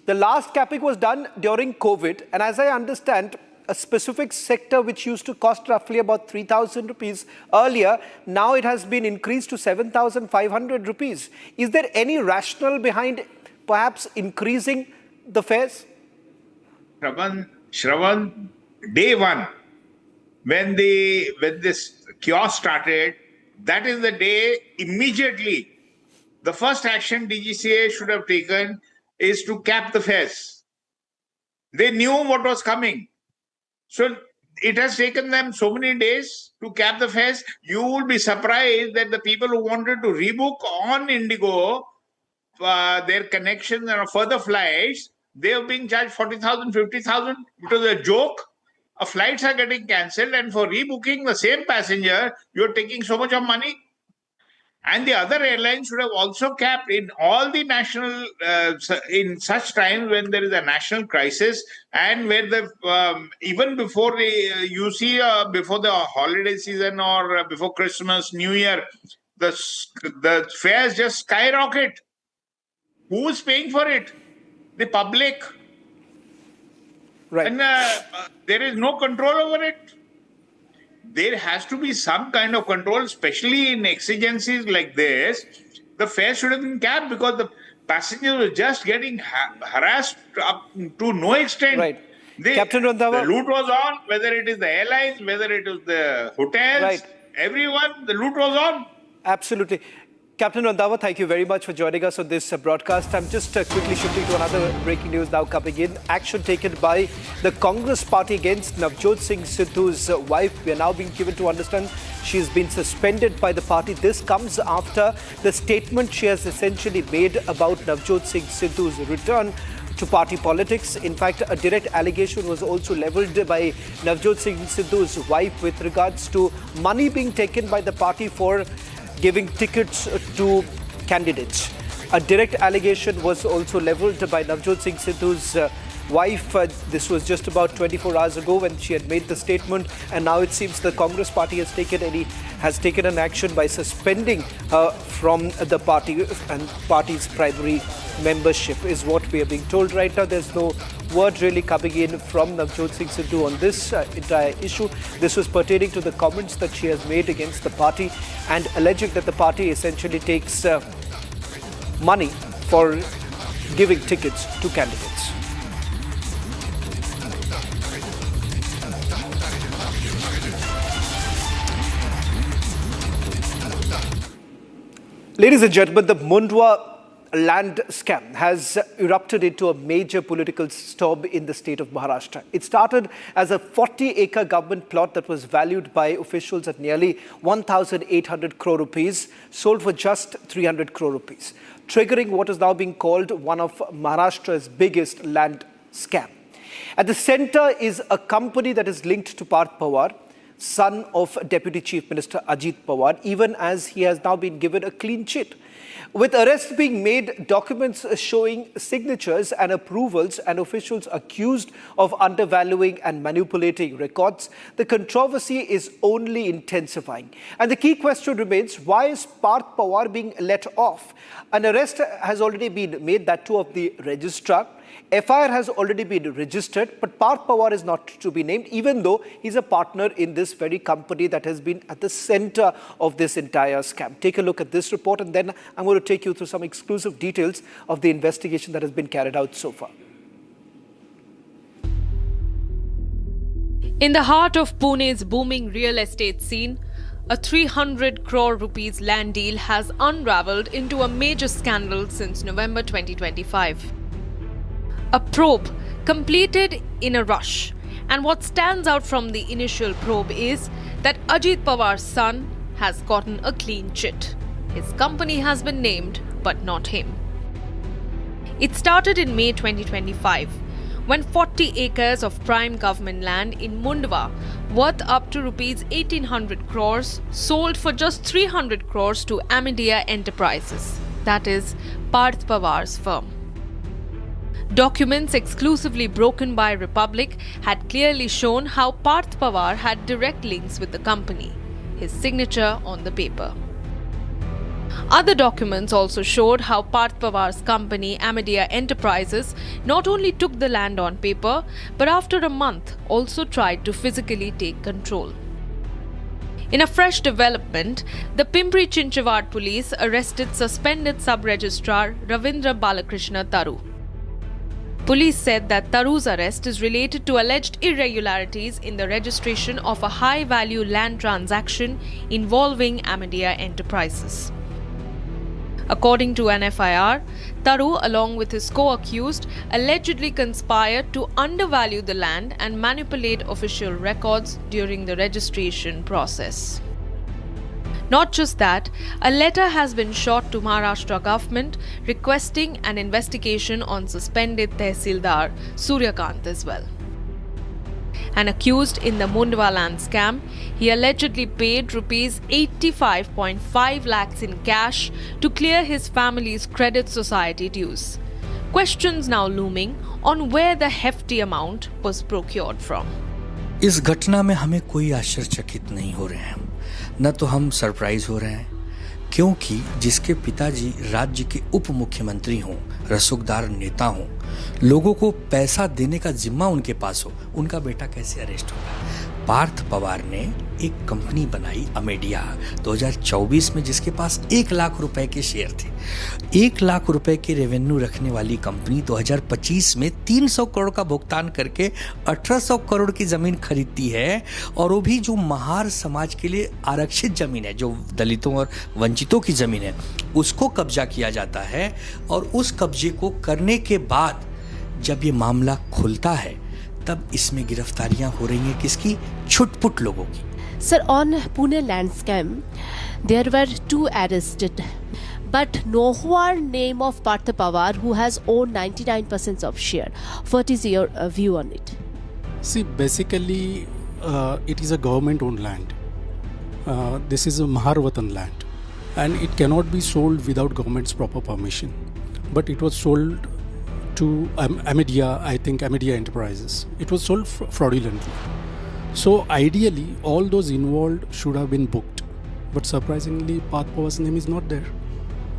The last capping was done during COVID, and as I understand, a specific sector which used to cost roughly about 3,000 rupees earlier, now it has been increased to 7,500 rupees. Is there any rationale behind perhaps increasing the fares? Shravan, day one, when this chaos started, that is the day immediately the first action DGCA should have taken is to cap the fares. They knew what was coming. So it has taken them so many days to cap the fares. You will be surprised that the people who wanted to rebook on Indigo their connections and further flights, they are being charged 40,000, 50,000. It was a joke. Flights are getting cancelled, and for rebooking the same passenger, you're taking so much of money. And the other airlines should have also capped in all the national, in such times when there is a national crisis and where the, even before you see before the holiday season or before Christmas, New Year, the fares just skyrocket. Who is paying for it? The public. Right. And there is no control over it. There has to be some kind of control, especially in exigencies like this. The fare should have been capped because the passengers were just getting harassed up to no extent. Right. Captain Randhawa, the loot was on, whether it is the airlines, whether it is the hotels, right. Everyone, the loot was on. Absolutely. Captain Randhawa, thank you very much for joining us on this broadcast. I'm just quickly shifting to another breaking news now coming in. Action taken by the Congress party against Navjot Singh Sidhu's wife. We are now being given to understand she's been suspended by the party. This comes after the statement she has essentially made about Navjot Singh Sidhu's return to party politics. In fact, a direct allegation was also levelled by Navjot Singh Sidhu's wife with regards to money being taken by the party for giving tickets to candidates. A direct allegation was also levelled by Navjot Singh Sidhu's wife. This was just about 24 hours ago when she had made the statement, and now it seems the Congress party has taken an action by suspending her from the party and party's primary membership, is what we are being told right now. There's no word really coming in from Navjot Singh Sidhu on this entire issue. This was pertaining to the comments that she has made against the party and alleging that the party essentially takes money for giving tickets to candidates. Ladies and gentlemen, the Mundwa land scam has erupted into a major political storm in the state of Maharashtra. It started as a 40-acre government plot that was valued by officials at nearly 1,800 crore rupees, sold for just 300 crore rupees, triggering what is now being called one of Maharashtra's biggest land scam. At the center is a company that is linked to Parth Pawar, son of Deputy Chief Minister Ajit Pawar, even as he has now been given a clean chit. With arrests being made, documents showing signatures and approvals, and officials accused of undervaluing and manipulating records, the controversy is only intensifying. And the key question remains, why is Parth Pawar being let off? An arrest has already been made, that too of the registrar. FIR has already been registered, but Parth Pawar is not to be named, even though he's a partner in this very company that has been at the center of this entire scam. Take a look at this report, and then I'm going to take you through some exclusive details of the investigation that has been carried out so far. In the heart of Pune's booming real estate scene, a 300 crore rupees land deal has unraveled into a major scandal since November 2025. A probe completed in a rush, and what stands out from the initial probe is that Ajit Pawar's son has gotten a clean chit. His company has been named, but not him. It started in May 2025, when 40 acres of prime government land in Mundwa, worth up to rupees 1800 crores, sold for just 300 crores to Amidia Enterprises, that is, Parth Pawar's firm. Documents exclusively broken by Republic had clearly shown how Parth Pawar had direct links with the company, his signature on the paper. Other documents also showed how Parth Pawar's company, Amidia Enterprises, not only took the land on paper, but after a month also tried to physically take control. In a fresh development, the Pimpri Chinchwad police arrested suspended sub-registrar Ravindra Balakrishna Taru. Police said that Taru's arrest is related to alleged irregularities in the registration of a high-value land transaction involving Amidia Enterprises. According to an FIR, Taru, along with his co-accused, allegedly conspired to undervalue the land and manipulate official records during the registration process. Not just that, a letter has been shot to Maharashtra government requesting an investigation on suspended Tehsildar Suryakant as well. And accused in the Mundwa land scam, he allegedly paid rupees 85.5 lakhs in cash to clear his family's credit society dues. Questions now looming on where the hefty amount was procured from. इस घटना में हमें कोई आश्चर्यचकित नहीं हो रहे हैं, न तो हम सरप्राइज हो रहे हैं, क्योंकि जिसके पिताजी राज्य के उप मुख्यमंत्री हों, रसूखदार नेता हों, लोगों को पैसा देने का जिम्मा उनके पास हो, उनका बेटा कैसे अरेस्ट होगा? पार्थ पवार ने एक कंपनी बनाई अमेडिया 2024 में, जिसके पास 1 लाख रुपए के शेयर थे। 1 लाख रुपए के रेवेन्यू रखने वाली कंपनी 2025 में 300 करोड़ का भुगतान करके 1800 करोड़ की जमीन खरीदती है, और वो भी जो महार समाज के लिए आरक्षित जमीन है, जो दलितों और वंचितों की जमीन है, उसको कब्जा किया जाता है। और उस कब्जे को करने के बाद जब ये मामला खुलता है, तब इसमें गिरफ्तारियां हो रही हैं किसकी? छुटपुट लोगों की। Sir, on Pune land scam, there were 2 arrested, but nowhere name of Partha Pawar, who has owned 99% of share. What is your view on it? See, basically, it is a government-owned land. This is a Maharvatan land, and it cannot be sold without government's proper permission. But it was sold to Amedia, I think Amedia Enterprises. It was sold fraudulently. So ideally, all those involved should have been booked. But surprisingly, Partha Pawar's name is not there.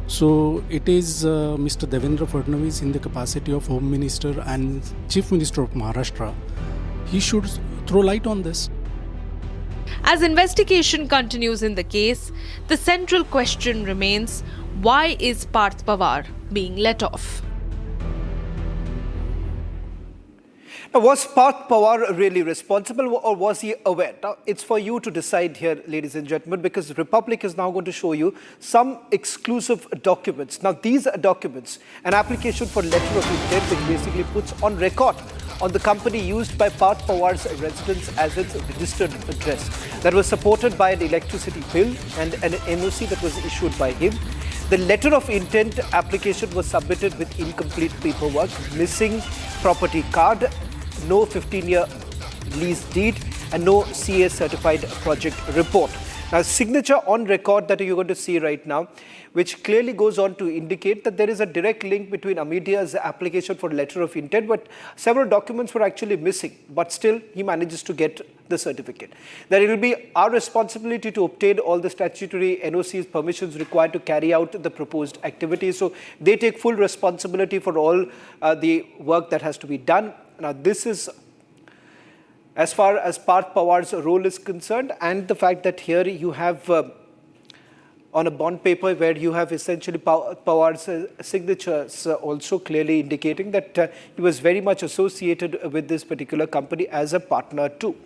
So it is Mr. Devendra Fadnavis, in the capacity of Home Minister and Chief Minister of Maharashtra, he should throw light on this. As investigation continues in the case, the central question remains, why is Partha Pawar being let off? Now, was Partha Pawar really responsible, or was he aware? Now, it's for you to decide here, ladies and gentlemen, because Republic is now going to show you some exclusive documents. Now, these documents, an application for letter of intent, which basically puts on record on the company used by Partha Pawar's residence as its registered address, that was supported by an electricity bill and an NOC that was issued by him. The letter of intent application was submitted with incomplete paperwork, missing property card, no 15-year lease deed, and no CA certified project report. Now, signature on record that you're going to see right now, which clearly goes on to indicate that there is a direct link between Amedia's application for letter of intent, but several documents were actually missing, but still he manages to get the certificate. That it will be our responsibility to obtain all the statutory NOCs, permissions required to carry out the proposed activities. So they take full responsibility for all the work that has to be done. Now, this is as far as Partha Pawar's role is concerned, and the fact that here you have on a bond paper where you have essentially Pawar's signatures also clearly indicating that he was very much associated with this particular company as a partner too.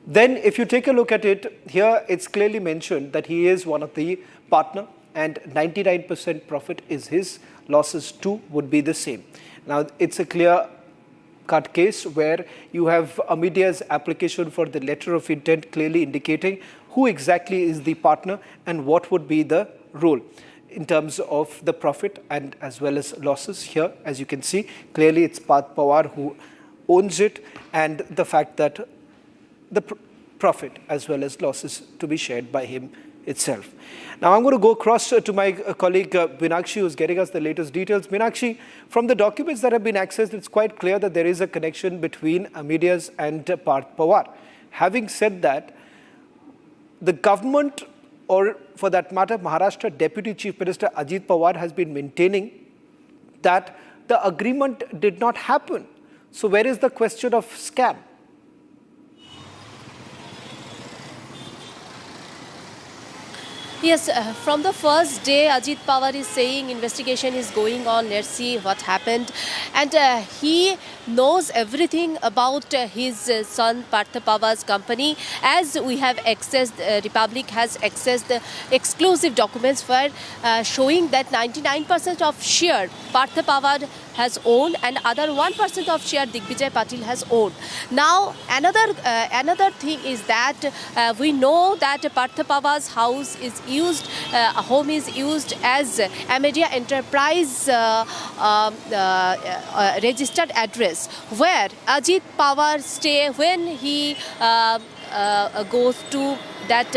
Then if you take a look at it, here it's clearly mentioned that he is one of the partner and 99% profit is his, losses too would be the same. Now, it's a clear cut case where you have Amedia's application for the letter of intent clearly indicating who exactly is the partner and what would be the role in terms of the profit and as well as losses. Here, as you can see, clearly it's Partha Pawar who owns it, and the fact that the profit as well as losses to be shared by him itself. Now, I'm going to go across to my colleague Meenakshi, who's getting us the latest details. Meenakshi, from the documents that have been accessed, it's quite clear that there is a connection between Amedia's and Partha Pawar. Having said that, the government, or for that matter, Maharashtra Deputy Chief Minister Ajit Pawar has been maintaining that the agreement did not happen. So where is the question of scam? Yes, from the first day, Ajit Pawar is saying investigation is going on, let's see what happened. And he knows everything about his son Partha Pawar's company. As we have accessed, Republic has accessed the exclusive documents for showing that 99% of share Partha Pawar has owned and other 1% of share Digvijay Patil has owned. Now, another thing is that we know that Partha Pawar's house is used, home is used as Amedia Enterprise registered address, where Ajit Pawar stay when he goes to that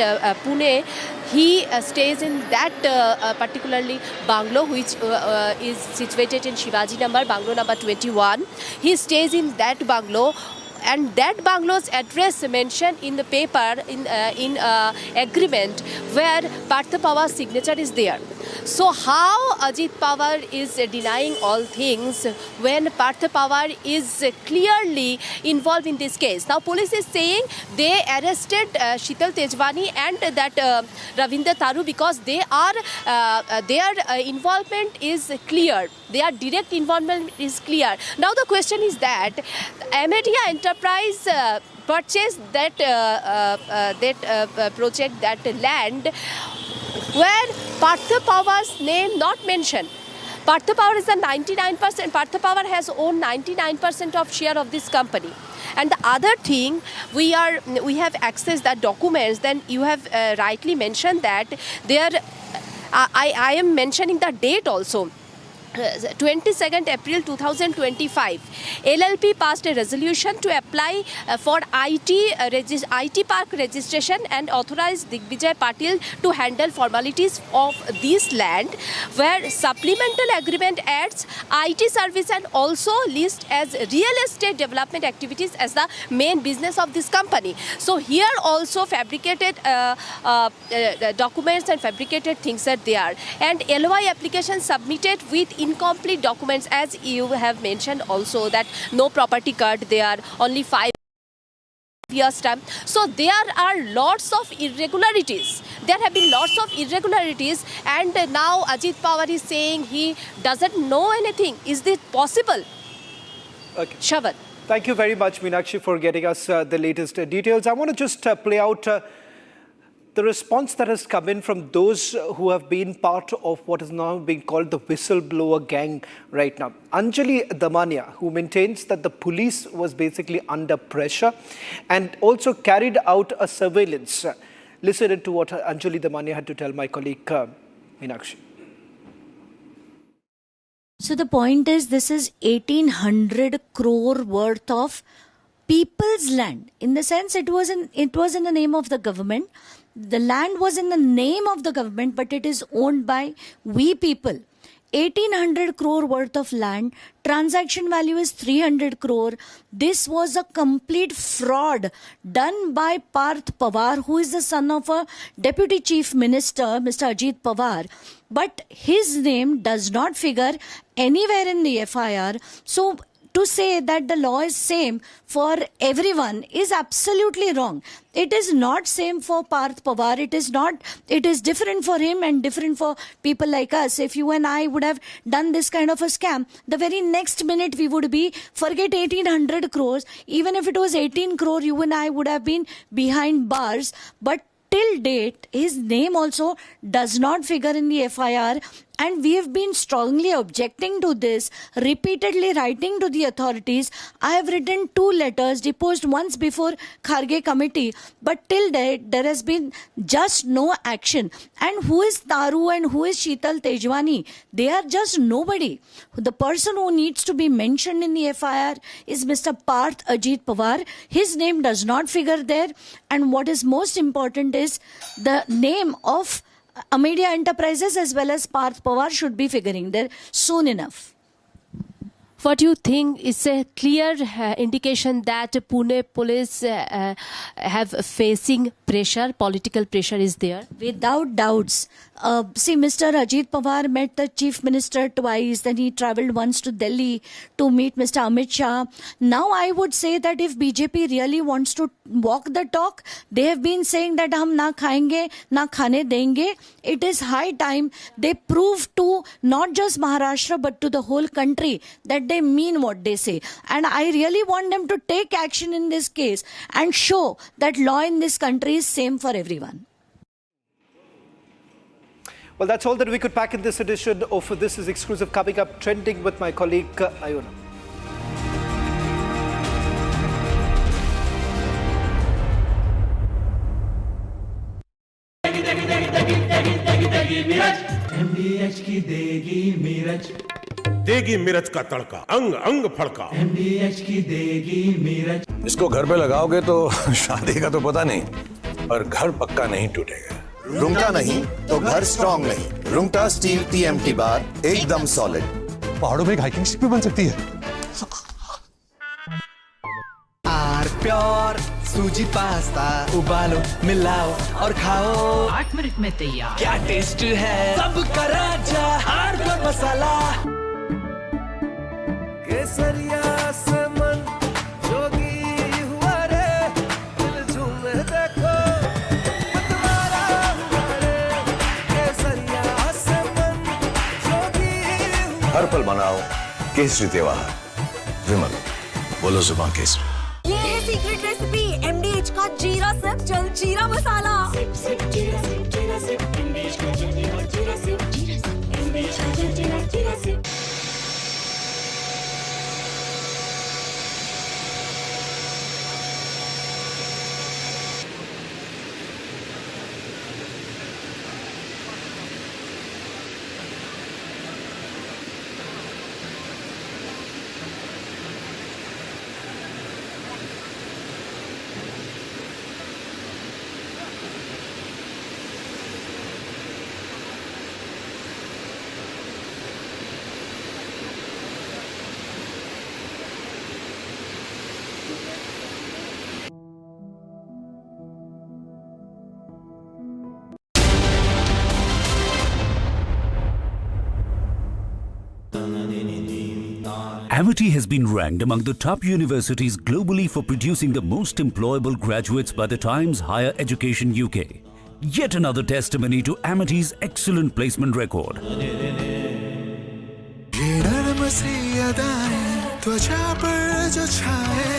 Pune. He stays in that particularly bungalow, which is situated in Shivaji number, bungalow number 21. He stays in that bungalow, and that bungalow's address mentioned in the paper in agreement where Partha Pawar's signature is there. So how Ajit Pawar is denying all things when Parth Pawar is clearly involved in this case? Now police is saying they arrested Sheetal Tejwani and that Ravinder Taru because they are their involvement is clear. Their direct involvement is clear. Now the question is that Amedia Enterprise purchased that project, that land, where Parth Pawar's name not mentioned. Parth Pawar is a 99%. Parth Pawar has owned 99% of share of this company. And the other thing, we have accessed the documents. Then you have rightly mentioned that there. I am mentioning the date also. 22nd April 2025, LLP passed a resolution to apply for IT park registration and authorized Digvijay Patil to handle formalities of this land, where supplemental agreement adds IT service and also list as real estate development activities as the main business of this company. So here also fabricated documents and fabricated things are there, and LOI application submitted with incomplete documents, as you have mentioned also, that no property card there, only 5 years time. So there are lots of irregularities. There have been lots of irregularities, and now Ajit Pawar is saying he doesn't know anything. Is this possible? Okay. Shravan. Thank you very much, Meenakshi, for getting us the latest details. I want to just play out the response that has come in from those who have been part of what is now being called the whistleblower gang right now. Anjali Damania, who maintains that the police was basically under pressure and also carried out a surveillance. Listen to what Anjali Damania had to tell my colleague Meenakshi. So the point is, this is 1800 crore worth of people's land. In the sense, it was in the name of the government. The land was in the name of the government, but it is owned by we people. 1800 crore worth of land, transaction value is 300 crore. This was a complete fraud done by Parth Pawar, who is the son of a deputy chief minister, Mr. Ajit Pawar. But his name does not figure anywhere in the FIR. So to say that the law is same for everyone is absolutely wrong. It is not same for Parth Pawar. It is different for him and different for people like us. If you and I would have done this kind of a scam, the very next minute we would be, forget 1800 crores. Even if it was 18 crore, you and I would have been behind bars. But till date, his name also does not figure in the FIR. And we have been strongly objecting to this, repeatedly writing to the authorities. I have written 2 letters, deposed once before Kharge committee, but till date there has been just no action. And who is Taru and who is Sheetal Tejwani? They are just nobody. The person who needs to be mentioned in the FIR is Mr. Parth Ajit Pawar. His name does not figure there. And what is most important is the name of Amedia Enterprises as well as Parth Pawar should be figuring there soon enough. What do you think is a clear indication that Pune police have facing pressure, political pressure is there? Without doubts. See, Mr. Ajit Pawar met the Chief Minister twice, then he travelled once to Delhi to meet Mr. Amit Shah. Now I would say that if BJP really wants to walk the talk, they have been saying that hum na khayenge, na khane denge. It is high time they prove to not just Maharashtra but to the whole country that they mean what they say. And I really want them to take action in this case and show that law in this country is same for everyone. Well, that's all that we could pack in this edition of This Is Exclusive. Coming up, trending with my colleague Ayuna. MDH की देगी मिर्च, देगी मिर्च का तड़का, अंग अंग फड़का। MDH की देगी मिर्च। इसको घर पे लगाओगे तो शादी का तो पता नहीं, पर घर पक्का नहीं टूटेगा। रुंगटा नहीं तो घर स्ट्रॉन्ग नहीं। रुंगटा स्टील TMT बार एकदम सॉलिड। पहाड़ों में हाइकिंग शिप भी बन सकती है। आर प्योर सूजी पास्ता उबालो मिलाओ और खाओ 8 मिनट में तैयार। क्या टेस्ट है सबका राजा हार्डवेयर मसाला। केसरिया से मन जोगी हुआ रे, दिल झूमे देखो तुम्हारा हुआ रे। केसरिया से मन जोगी हुआ। हर पल मनाओ केसरी त्योहार। विमल बोलो जुबान केसरी। ये है सीक्रेट रेसिपी MDH का जीरा सिप जल जीरा मसाला। सिप सिप जीरा सिप जीरा सिप MDH का जल जीरा सिप जीरा सिप MDH का जल जीरा SIP. Amity has been ranked among the top universities globally for producing the most employable graduates by the Times Higher Education UK. Yet another testimony to Amity's excellent placement record. ये नर्म सी अदाएं त्वचा पर जो छाए,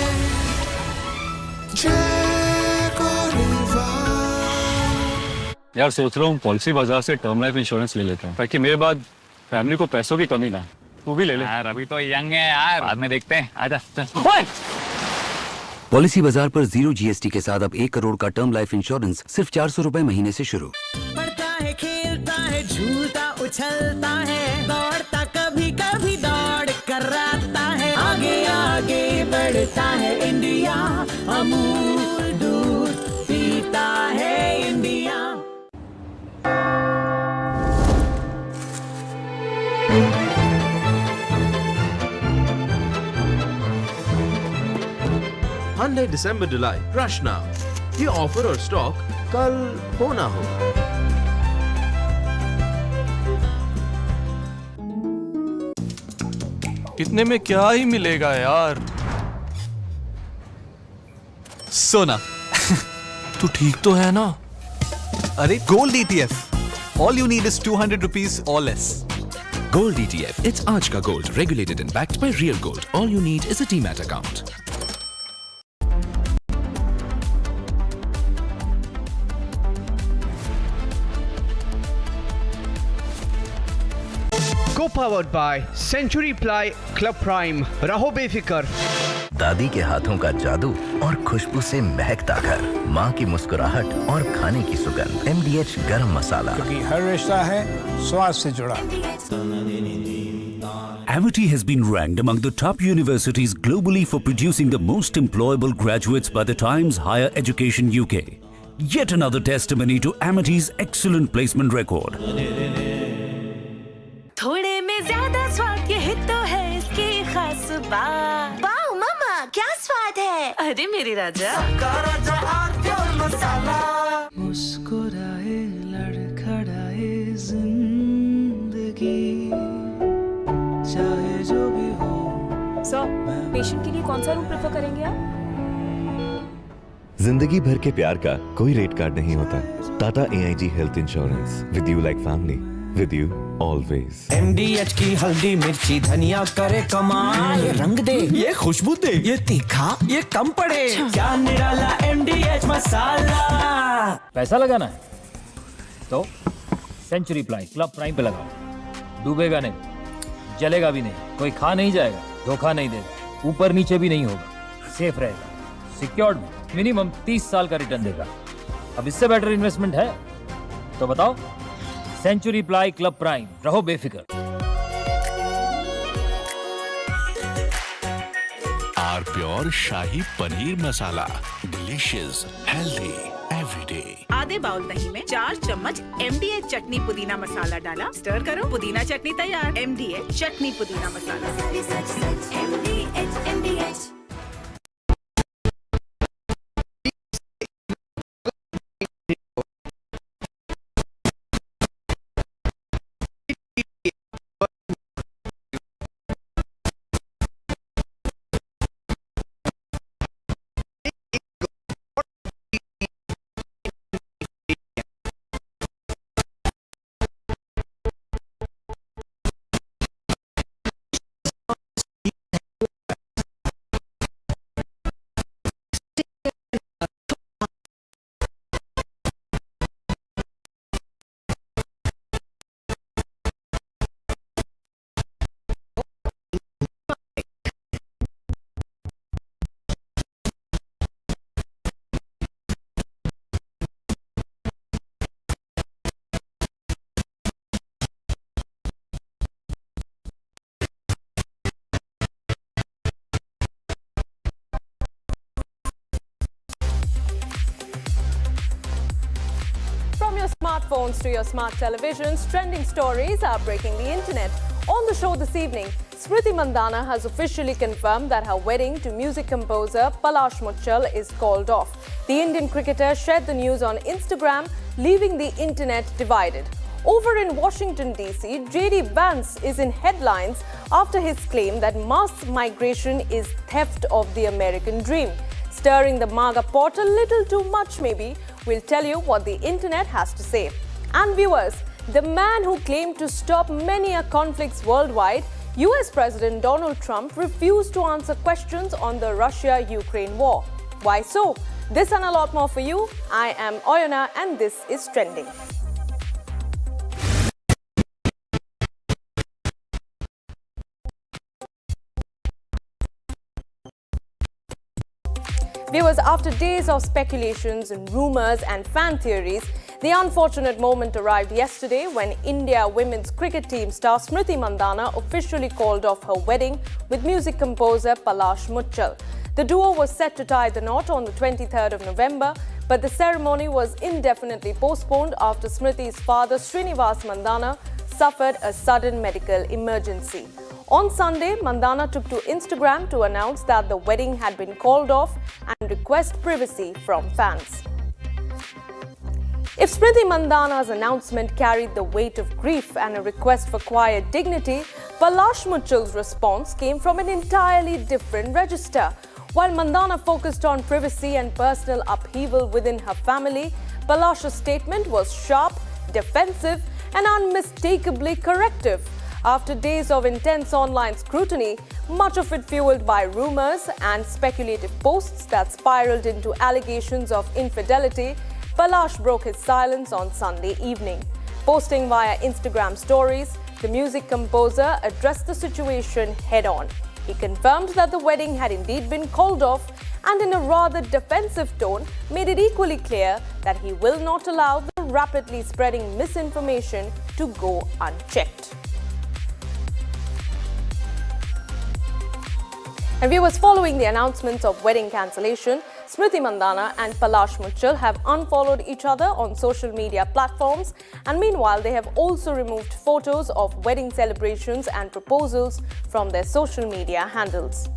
जय कोरिवा। यार सोच रहा हूँ पॉलिसी बाजार से टर्म लाइफ इंश्योरेंस ले लेता हूँ ताकि मेरे बाद फैमिली को पैसों की कमी ना। तू भी ले ले यार, अभी तो यंग है यार, बाद में देखते हैं। आजा चल। पॉलिसी बाजार पर 0 GST के साथ अब 1 करोड़ का टर्म लाइफ इंश्योरेंस सिर्फ 400 रुपए महीने से शुरू। पढ़ता है खेलता है झूलता उछलता है, दौड़ता कभी कभी दौड़ कराता है, आगे आगे बढ़ता है इंडिया, अमूल दूध पीता है India. Monday, December, July. Rush now. ये ऑफर और स्टॉक कल हो ना हो। इतने में क्या ही मिलेगा यार। सोना तू ठीक तो है ना? अरे gold ETF. All you need is 200 rupees or less. Gold ETF. It's आज का gold, regulated and backed by real gold. All you need is a Demat account. Co-powered by Century Ply Club Prime. रहो बेफिक्र। दादी के हाथों का जादू और खुशबू से महकता घर, माँ की मुस्कुराहट और खाने की सुगंध। MDH गरम मसाला, क्योंकि हर रिश्ता है स्वाद से जुड़ा। Amity has been ranked among the top universities globally for producing the most employable graduates by the Times Higher Education UK. Yet another testimony to Amity's excellent placement record. थोड़े में ज्यादा स्वाद, ये तो है इसकी खास बात। वाओ मामा क्या स्वाद है। अरे मेरे राजा मसाला। मुस्कुराए लड़खड़ाए जिंदगी, चाहे जो भी हो। सर, पेशेंट के लिए कौन सा रूम प्रेफर करेंगे आप? जिंदगी भर के प्यार का कोई रेट कार्ड नहीं होता। Tata AIG health insurance, with you like family, with you always. MDH की हल्दी मिर्ची धनिया करे कमाल, ये रंग दे ये खुशबू दे, ये तीखा ये कम पड़े, क्या निराला MDH मसाला। पैसा लगाना है तो सेंचुरी प्लाई क्लब प्राइम पे लगाओ। डूबेगा नहीं, जलेगा भी नहीं, कोई खा नहीं जाएगा, धोखा नहीं देगा, ऊपर नीचे भी नहीं होगा, सेफ रहेगा, सिक्योर्ड, मिनिमम 30 साल का रिटर्न देगा। अब इससे बेटर इन्वेस्टमेंट है तो बताओ। सेंचुरी प्लाई क्लब प्राइम, रहो बेफिक्र। R pure shahi paneer masala, delicious, healthy, everyday. आधे बाउल दही में 4 चम्मच MDH चटनी पुदीना मसाला डाला, स्टर करो, पुदीना चटनी तैयार। MDH चटनी पुदीना मसाला। smartphones to your smart televisions, trending stories are breaking the internet. On the show this evening, Smriti Mandhana has officially confirmed that her wedding to music composer Palash Muchal is called off. The Indian cricketer shared the news on Instagram, leaving the internet divided. Over in Washington, D.C., J.D. Vance is in headlines after his claim that mass migration is theft of the American dream. Stirring the MAGA pot a little too much maybe, we'll tell you what the internet has to say. And viewers, the man who claimed to stop many conflicts worldwide, US President Donald Trump refused to answer questions on the Russia-Ukraine war. Why so? This and a lot more for you. I am Oyana and this is Trending. Viewers, after days of speculations and rumours and fan theories, the unfortunate moment arrived yesterday when India women's cricket team star Smriti Mandhana officially called off her wedding with music composer Palash Muchal. The duo was set to tie the knot on the 23rd of November, but the ceremony was indefinitely postponed after Smriti's father Srinivas Mandhana suffered a sudden medical emergency. On Sunday, Mandhana took to Instagram to announce that the wedding had been called off and request privacy from fans. If Smriti Mandhana's announcement carried the weight of grief and a request for quiet dignity, Palash Muchal's response came from an entirely different register. While Mandhana focused on privacy and personal upheaval within her family, Palash's statement was sharp, defensive, and unmistakably corrective. After days of intense online scrutiny, much of it fueled by rumors and speculative posts that spiraled into allegations of infidelity, Palash broke his silence on Sunday evening. Posting via Instagram stories, the music composer addressed the situation head-on. He confirmed that the wedding had indeed been called off and in a rather defensive tone made it equally clear that he will not allow the rapidly spreading misinformation to go unchecked. And viewers, following the announcements of wedding cancellation, Smriti Mandhana and Palash Muchal have unfollowed each other on social media platforms, and meanwhile they have also removed photos of wedding celebrations and proposals from their social media handles.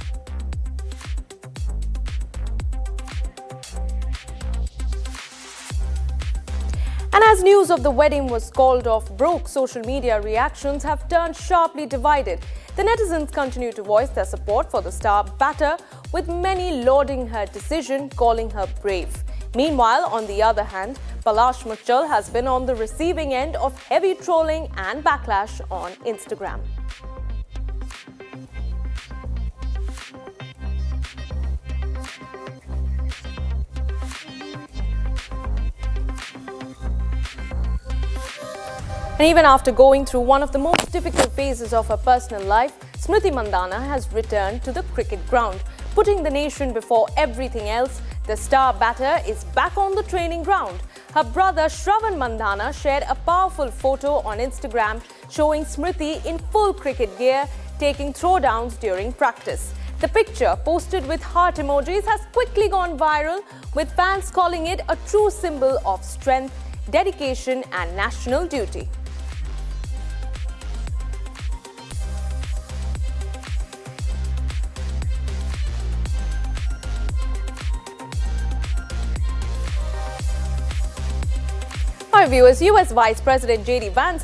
And as news of the wedding was called off broke, social media reactions have turned sharply divided. The netizens continue to voice their support for the star batter, with many lauding her decision, calling her brave. Meanwhile, on the other hand, Palash Muchal has been on the receiving end of heavy trolling and backlash on Instagram. And even after going through one of the most difficult phases of her personal life, Smriti Mandhana has returned to the cricket ground. Putting the nation before everything else, the star batter is back on the training ground. Her brother Shravan Mandhana shared a powerful photo on Instagram showing Smriti in full cricket gear taking throwdowns during practice. The picture, posted with heart emojis, has quickly gone viral, with fans calling it a true symbol of strength, dedication and national duty. Our viewers, US Vice President J.D. Vance